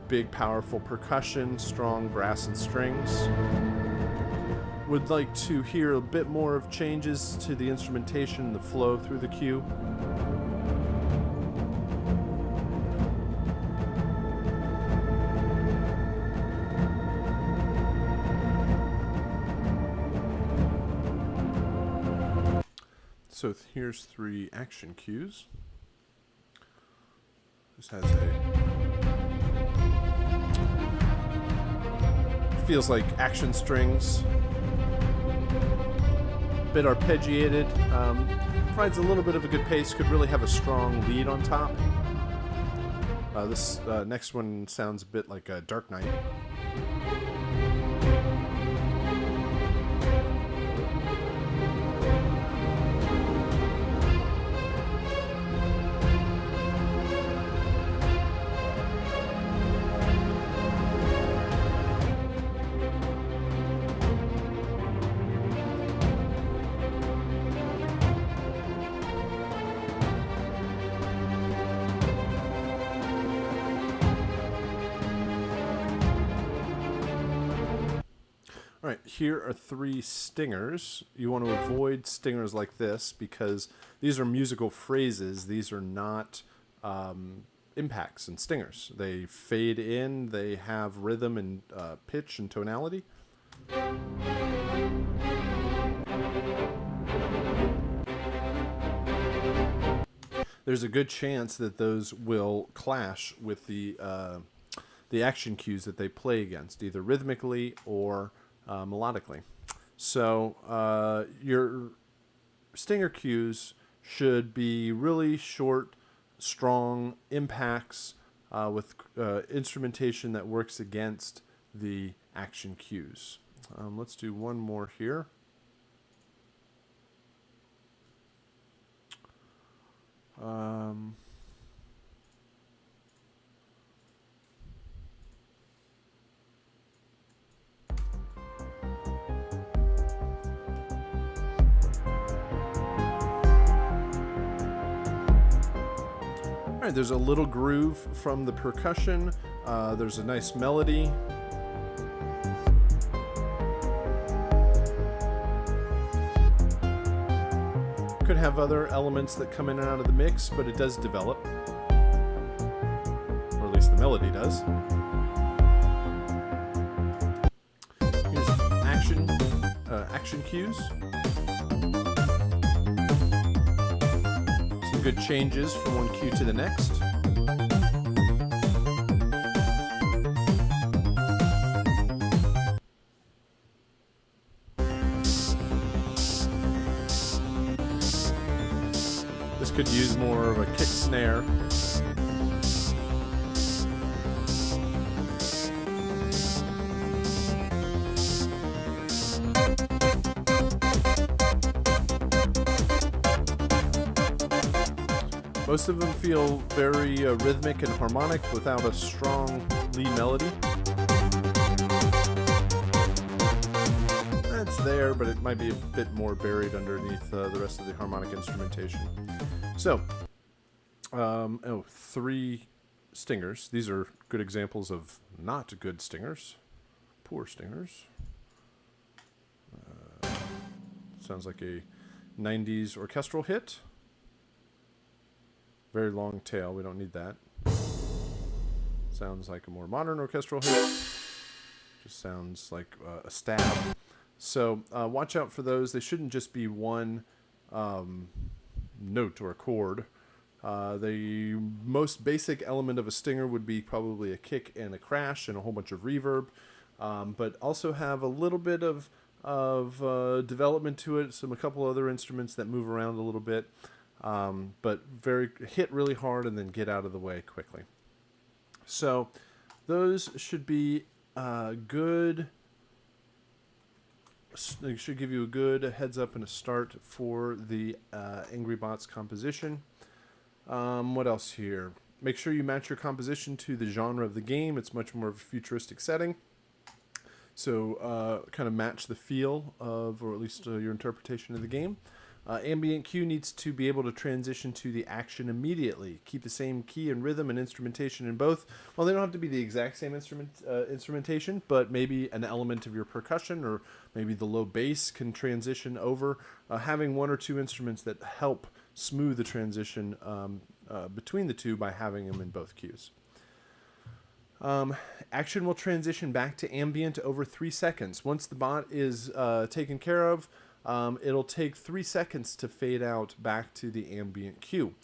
big powerful percussion, strong brass and strings. Would like to hear a bit more of changes to the instrumentation and the flow through the cue. So here's 3 action cues. This has feels like action strings. Bit arpeggiated. Provides a little bit of a good pace. Could really have a strong lead on top. This next one sounds a bit like a Dark Knight. All right, here are 3 stingers. You want to avoid stingers like this because these are musical phrases. These are not impacts and stingers. They fade in. They have rhythm and pitch and tonality. There's a good chance that those will clash with the action cues that they play against, either rhythmically or melodically. So your stinger cues should be really short, strong impacts with instrumentation that works against the action cues. Let's do one more here. right, there's a little groove from the percussion. There's a nice melody. Could have other elements that come in and out of the mix, but it does develop. Or at least the melody does. Here's action cues. Some good changes from one cue to the next. This could use more of a kick snare. Most of them feel very rhythmic and harmonic without a strong lead melody. It's there, but it might be a bit more buried underneath the rest of the harmonic instrumentation. So, 3 stingers. These are good examples of not good stingers. Poor stingers. Sounds like a 90s orchestral hit. Very long tail, we don't need that. Sounds like a more modern orchestral hit. Just sounds like a stab. So watch out for those. They shouldn't just be one note or a chord. The most basic element of a stinger would be probably a kick and a crash and a whole bunch of reverb, but also have a little bit of development to it. A couple other instruments that move around a little bit. But hit really hard and then get out of the way quickly. So those should be good. They should give you a good heads up and a start for the Angry Bots composition. What else here? Make sure you match your composition to the genre of the game. It's much more of a futuristic setting. So kind of match the feel of, or at least your interpretation of the game. Ambient cue needs to be able to transition to the action immediately. Keep the same key and rhythm and instrumentation in both. Well, they don't have to be the exact same instrumentation, but maybe an element of your percussion or maybe the low bass can transition over. Having 1 or 2 instruments that help smooth the transition between the two by having them in both cues. Action will transition back to ambient over 3 seconds. Once the bot is taken care of, it'll take 3 seconds to fade out back to the ambient cue.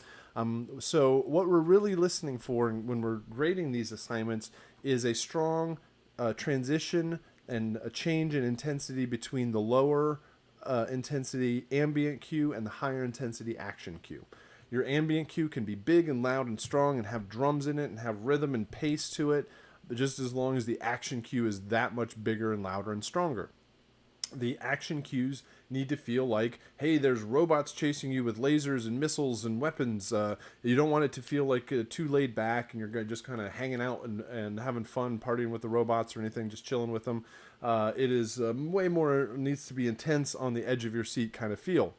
So what we're really listening for when we're grading these assignments is a strong transition and a change in intensity between the lower intensity ambient cue and the higher intensity action cue. Your ambient cue can be big and loud and strong and have drums in it and have rhythm and pace to it, but just as long as the action cue is that much bigger and louder and stronger. The action cues need to feel like, hey, there's robots chasing you with lasers and missiles and weapons. You don't want it to feel like too laid back and you're just kind of hanging out and having fun, partying with the robots or anything, just chilling with them. It is way more, needs to be intense, on the edge of your seat kind of feel.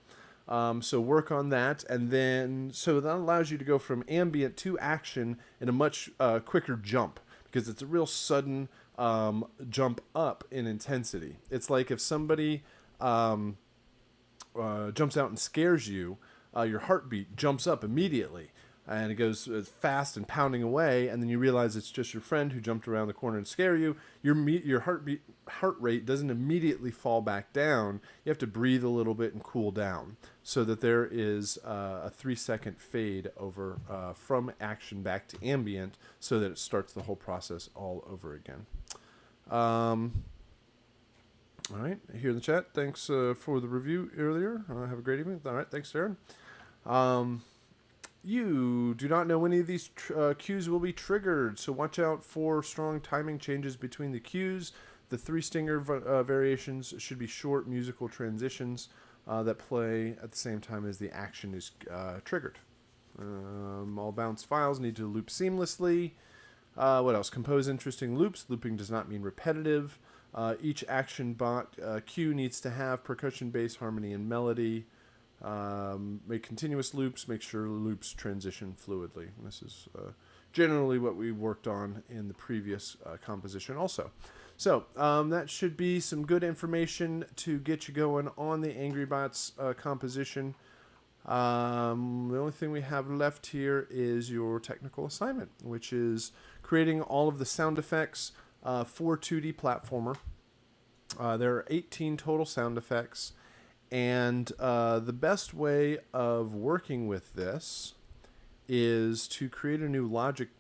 So work on that, and then so that allows you to go from ambient to action in a much quicker jump, because it's a real sudden jump up in intensity. It's like if somebody jumps out and scares you, your heartbeat jumps up immediately, and it goes fast and pounding away, and then you realize it's just your friend who jumped around the corner and scare you. Your heart rate doesn't immediately fall back down. You have to breathe a little bit and cool down, so that there is a 3-second fade over from action back to ambient, so that it starts the whole process all over again. All right, here in the chat, thanks for the review earlier. Have a great evening. All right, thanks, Darren. You do not know when any of these cues will be triggered, so watch out for strong timing changes between the cues. The 3 stinger variations should be short musical transitions that play at the same time as the action is triggered. All bounce files need to loop seamlessly. What else? Compose interesting loops. Looping does not mean repetitive. Each action bot cue needs to have percussion, bass, harmony, and melody. make continuous loops, make sure loops transition fluidly. And this is generally what we worked on in the previous composition also. So that should be some good information to get you going on the Angry Bots composition. The only thing we have left here is your technical assignment, which is creating all of the sound effects for 2D platformer. There are 18 total sound effects, and the best way of working with this is to create a new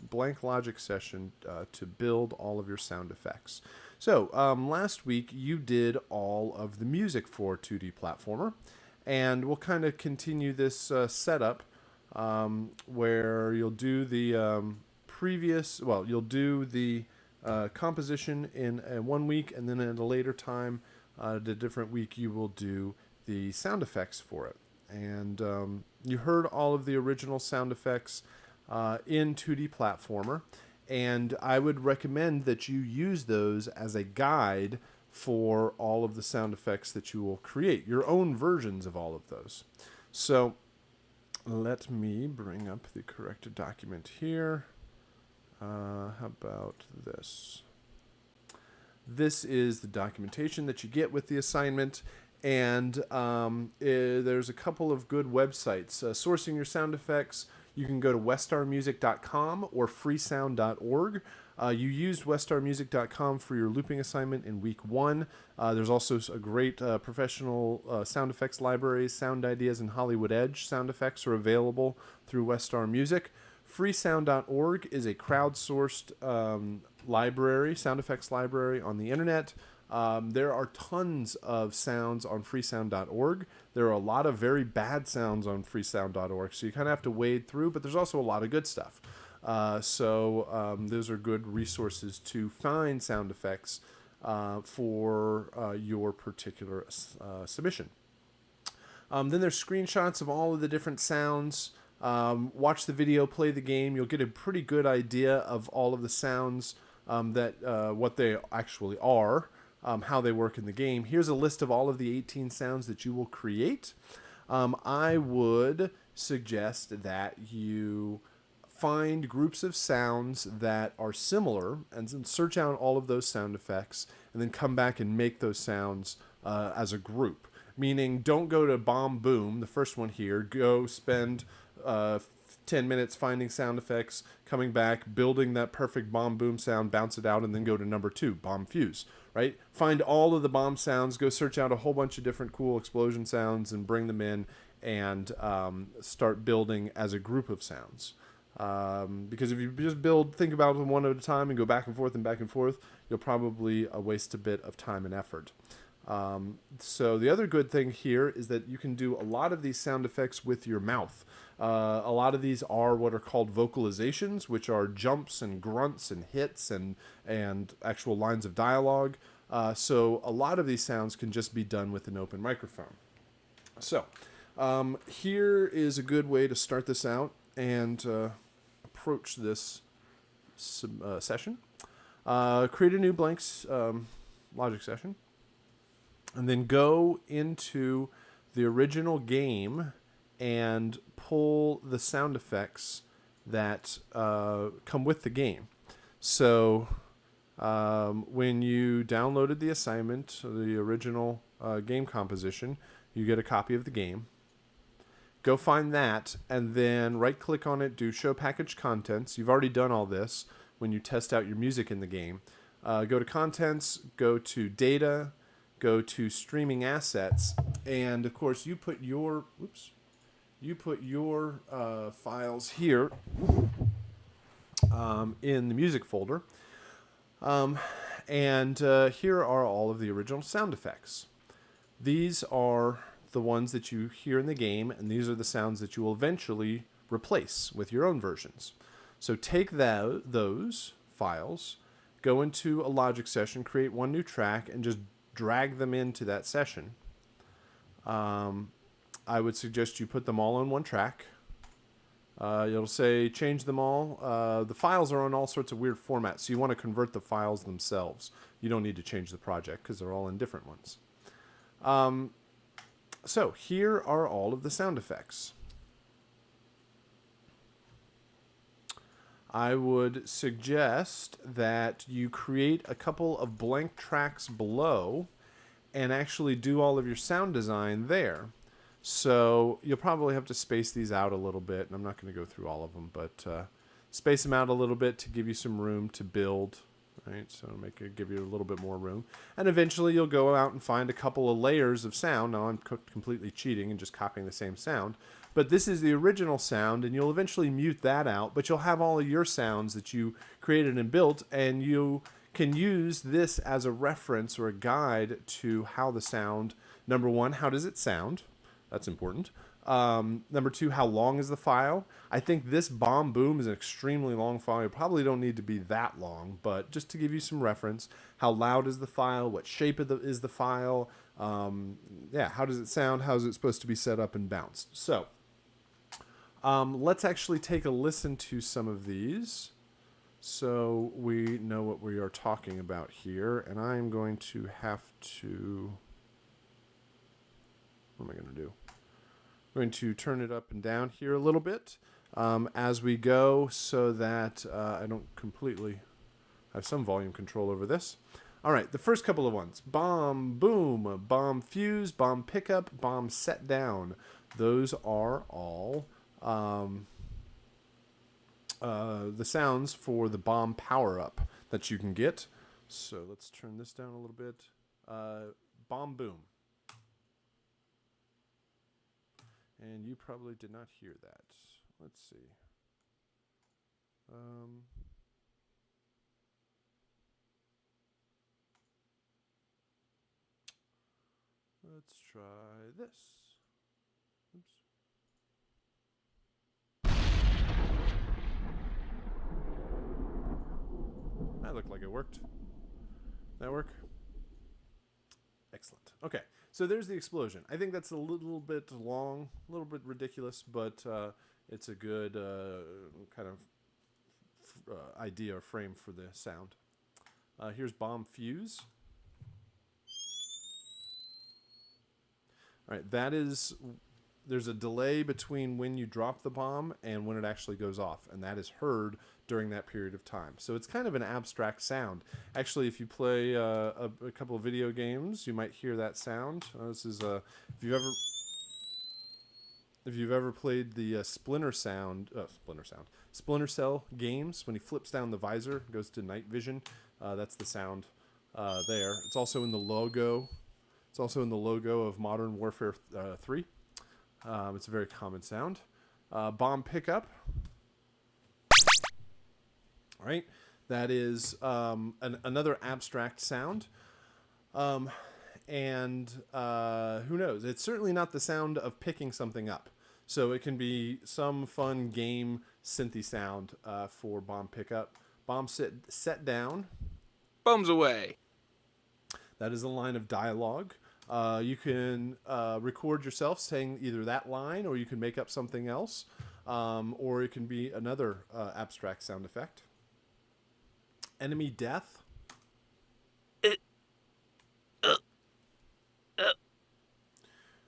blank logic session to build all of your sound effects. So last week you did all of the music for 2D platformer, and we'll kind of continue this setup where you'll do the you'll do the composition in 1 week, and then at a later time, the different week, you will do the sound effects for it. And you heard all of the original sound effects in 2D platformer, and I would recommend that you use those as a guide for all of the sound effects that you will create, your own versions of all of those. So let me bring up the corrected document here. How about this? This is the documentation that you get with the assignment, and there's a couple of good websites. Sourcing your sound effects, you can go to westarmusic.com or freesound.org. You used westarmusic.com for your looping assignment in week 1. There's also a great professional sound effects library. Sound Ideas and Hollywood Edge sound effects are available through Westar Music. Freesound.org is a crowdsourced library, sound effects library on the internet. There are tons of sounds on freesound.org. There are a lot of very bad sounds on freesound.org, so you kind of have to wade through, but there's also a lot of good stuff. So those are good resources to find sound effects for your particular submission. Then there's screenshots of all of the different sounds. Watch the video, play the game. You'll get a pretty good idea of all of the sounds what they actually are, how they work in the game. Here's a list of all of the 18 sounds that you will create. I would suggest that you find groups of sounds that are similar and then search out all of those sound effects and then come back and make those sounds as a group. Meaning, don't go to bomb boom, the first one here. Go spend 10 minutes finding sound effects, coming back, building that perfect bomb boom sound, bounce it out, and then go to number 2, bomb fuse, right? Find all of the bomb sounds, go search out a whole bunch of different cool explosion sounds and bring them in and start building as a group of sounds. Because if you just think about them one at a time and go back and forth, you'll probably waste a bit of time and effort. So the other good thing here is that you can do a lot of these sound effects with your mouth. A lot of these are what are called vocalizations, which are jumps and grunts and hits and actual lines of dialogue. So a lot of these sounds can just be done with an open microphone. So here is a good way to start this out and approach this session. Create a new blank logic session. And then go into the original game and pull the sound effects that come with the game. So when you downloaded the assignment, the original game composition, you get a copy of the game. Go find that, and then right-click on it, do Show Package Contents. You've already done all this when you test out your music in the game. Go to Contents, go to Data, go to Streaming Assets, and of course you put your files here in the music folder, and here are all of the original sound effects. These are the ones that you hear in the game, and these are the sounds that you will eventually replace with your own versions. So take those files, go into a Logic session, create one new track, and just drag them into that session. I would suggest you put them all on one track. It'll say change them all. The files are on all sorts of weird formats, so you want to convert the files themselves. You don't need to change the project because they're all in different ones. So here are all of the sound effects. I would suggest that you create a couple of blank tracks below and actually do all of your sound design there. So you'll probably have to space these out a little bit, and I'm not going to go through all of them, but space them out a little bit to give you some room to build, right? So give you a little bit more room. And eventually you'll go out and find a couple of layers of sound. Now I'm completely cheating and just copying the same sound. But this is the original sound, and you'll eventually mute that out, but you'll have all of your sounds that you created and built, and you can use this as a reference or a guide to how the sound, number one, how does it sound? That's important. Number two, how long is the file? I think this bomb boom is an extremely long file. You probably don't need to be that long, but just to give you some reference, how loud is the file? What shape is the file? Yeah, how does it sound? How is it supposed to be set up and bounced? So let's actually take a listen to some of these so we know what we are talking about here. And I'm going to have to... What am I going to do? I'm going to turn it up and down here a little bit as we go so that I don't completely have some volume control over this. All right, the first couple of ones. Bomb, boom, bomb fuse, bomb pickup, bomb set down. Those are all the sounds for the bomb power-up that you can get. So let's turn this down a little bit. Bomb boom. And you probably did not hear that. Let's see. Let's try this. Oops. That looked like it worked. That work? Excellent. Okay, so there's the explosion. I think that's a little bit long, a little bit ridiculous, but it's a good kind of idea or frame for the sound. Here's bomb fuse. All right, there's a delay between when you drop the bomb and when it actually goes off, and that is heard during that period of time. So it's kind of an abstract sound. Actually, if you play a couple of video games, you might hear that sound. This is if you've ever played the Splinter Cell games, when he flips down the visor, goes to night vision. That's the sound there. It's also in the logo. It's also in the logo of Modern Warfare 3. It's a very common sound. Bomb pickup. All right, that is another abstract sound. And who knows? It's certainly not the sound of picking something up. So it can be some fun game synthy sound for bomb pickup. Bomb set down. Bombs away. That is a line of dialogue. You can record yourself saying either that line, or you can make up something else, or it can be another abstract sound effect. Enemy death.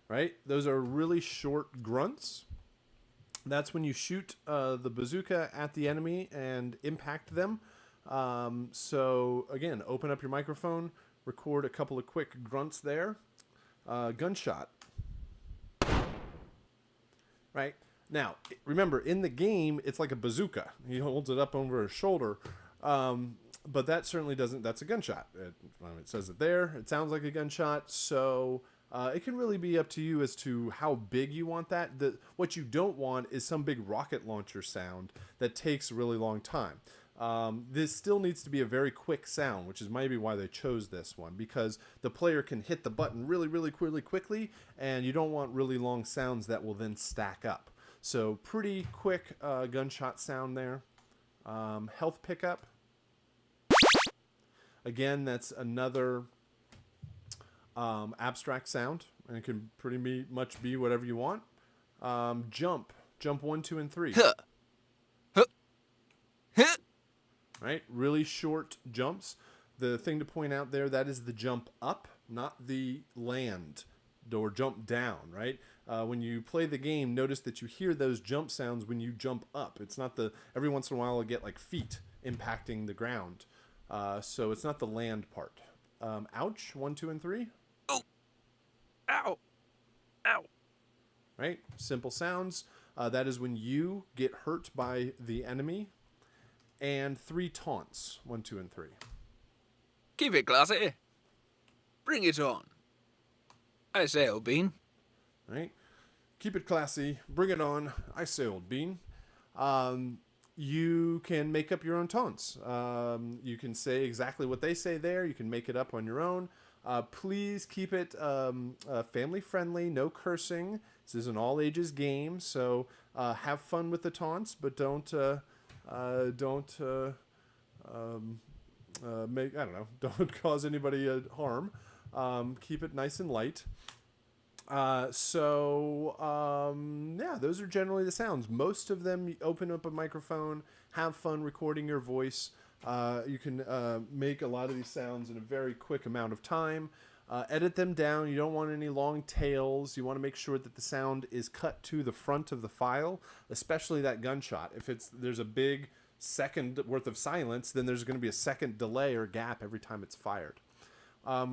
Right? Those are really short grunts. That's when you shoot the bazooka at the enemy and impact them. So again, open up your microphone, record a couple of quick grunts there. Gunshot. Right? Now, remember, in the game, it's like a bazooka. He holds it up over his shoulder. But that certainly doesn't, that's a gunshot. It says it there. It sounds like a gunshot. So it can really be up to you as to how big you want that. What you don't want is some big rocket launcher sound that takes a really long time. This still needs to be a very quick sound, which is maybe why they chose this one, because the player can hit the button really quickly, and you don't want really long sounds that will then stack up. So pretty quick gunshot sound there. Health pickup. Again, that's another abstract sound, and it can pretty much be whatever you want. Jump 1, 2, and 3. Right? Really short jumps. The thing to point out there, that is the jump up, not the land or jump down, right? When you play the game, notice that you hear those jump sounds when you jump up. It's not every once in a while I'll get like feet impacting the ground. So it's not the land part. Ouch, 1, 2, and 3. Oh, ow, ow. Right? Simple sounds. That is when you get hurt by the enemy. And 3 taunts, 1, 2, and 3. Keep it classy. Bring it on. I say, old bean. Right? Keep it classy. Bring it on. I say, old bean. You can make up your own taunts. You can say exactly what they say there. You can make it up on your own. Please keep it family friendly. No cursing. This is an all ages game, so have fun with the taunts, but don't make don't cause anybody harm. Keep it nice and light. Yeah, those are generally the sounds. Most of them, you open up a microphone, have fun recording your voice. You can make a lot of these sounds in a very quick amount of time. Edit them down. You don't want any long tails. You want to make sure that the sound is cut to the front of the file, especially that gunshot. If there's a big second worth of silence, then there's going to be a second delay or gap every time it's fired.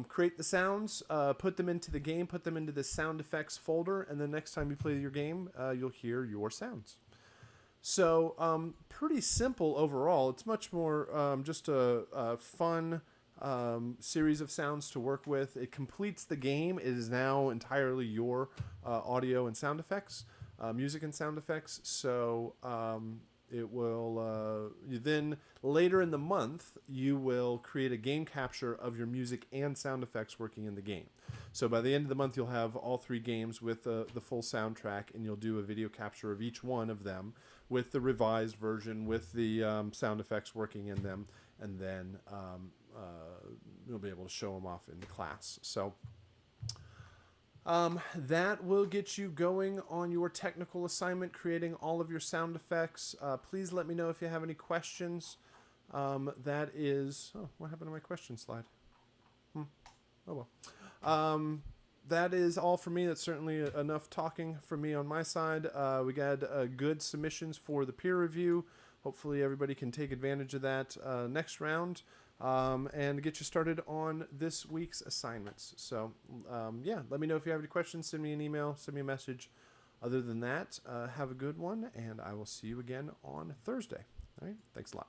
Create the sounds, put them into the game, put them into the sound effects folder, and the next time you play your game, you'll hear your sounds. So, pretty simple overall. It's much more just a fun series of sounds to work with. It completes the game. It is now entirely your audio and sound effects, music and sound effects. So, it will then later in the month you will create a game capture of your music and sound effects working in the game. So by the end of the month you'll have all 3 games with the full soundtrack, and you'll do a video capture of each one of them with the revised version with the sound effects working in them, and then you'll be able to show them off in the class. So that will get you going on your technical assignment, creating all of your sound effects. Please let me know if you have any questions. That is... Oh, what happened to my question slide? Oh, well. That is all for me. That's certainly enough talking from me on my side. We got good submissions for the peer review. Hopefully everybody can take advantage of that next round. And get you started on this week's assignments. So, yeah, let me know if you have any questions. Send me an email, send me a message. Other than that, have a good one, and I will see you again on Thursday. All right, thanks a lot.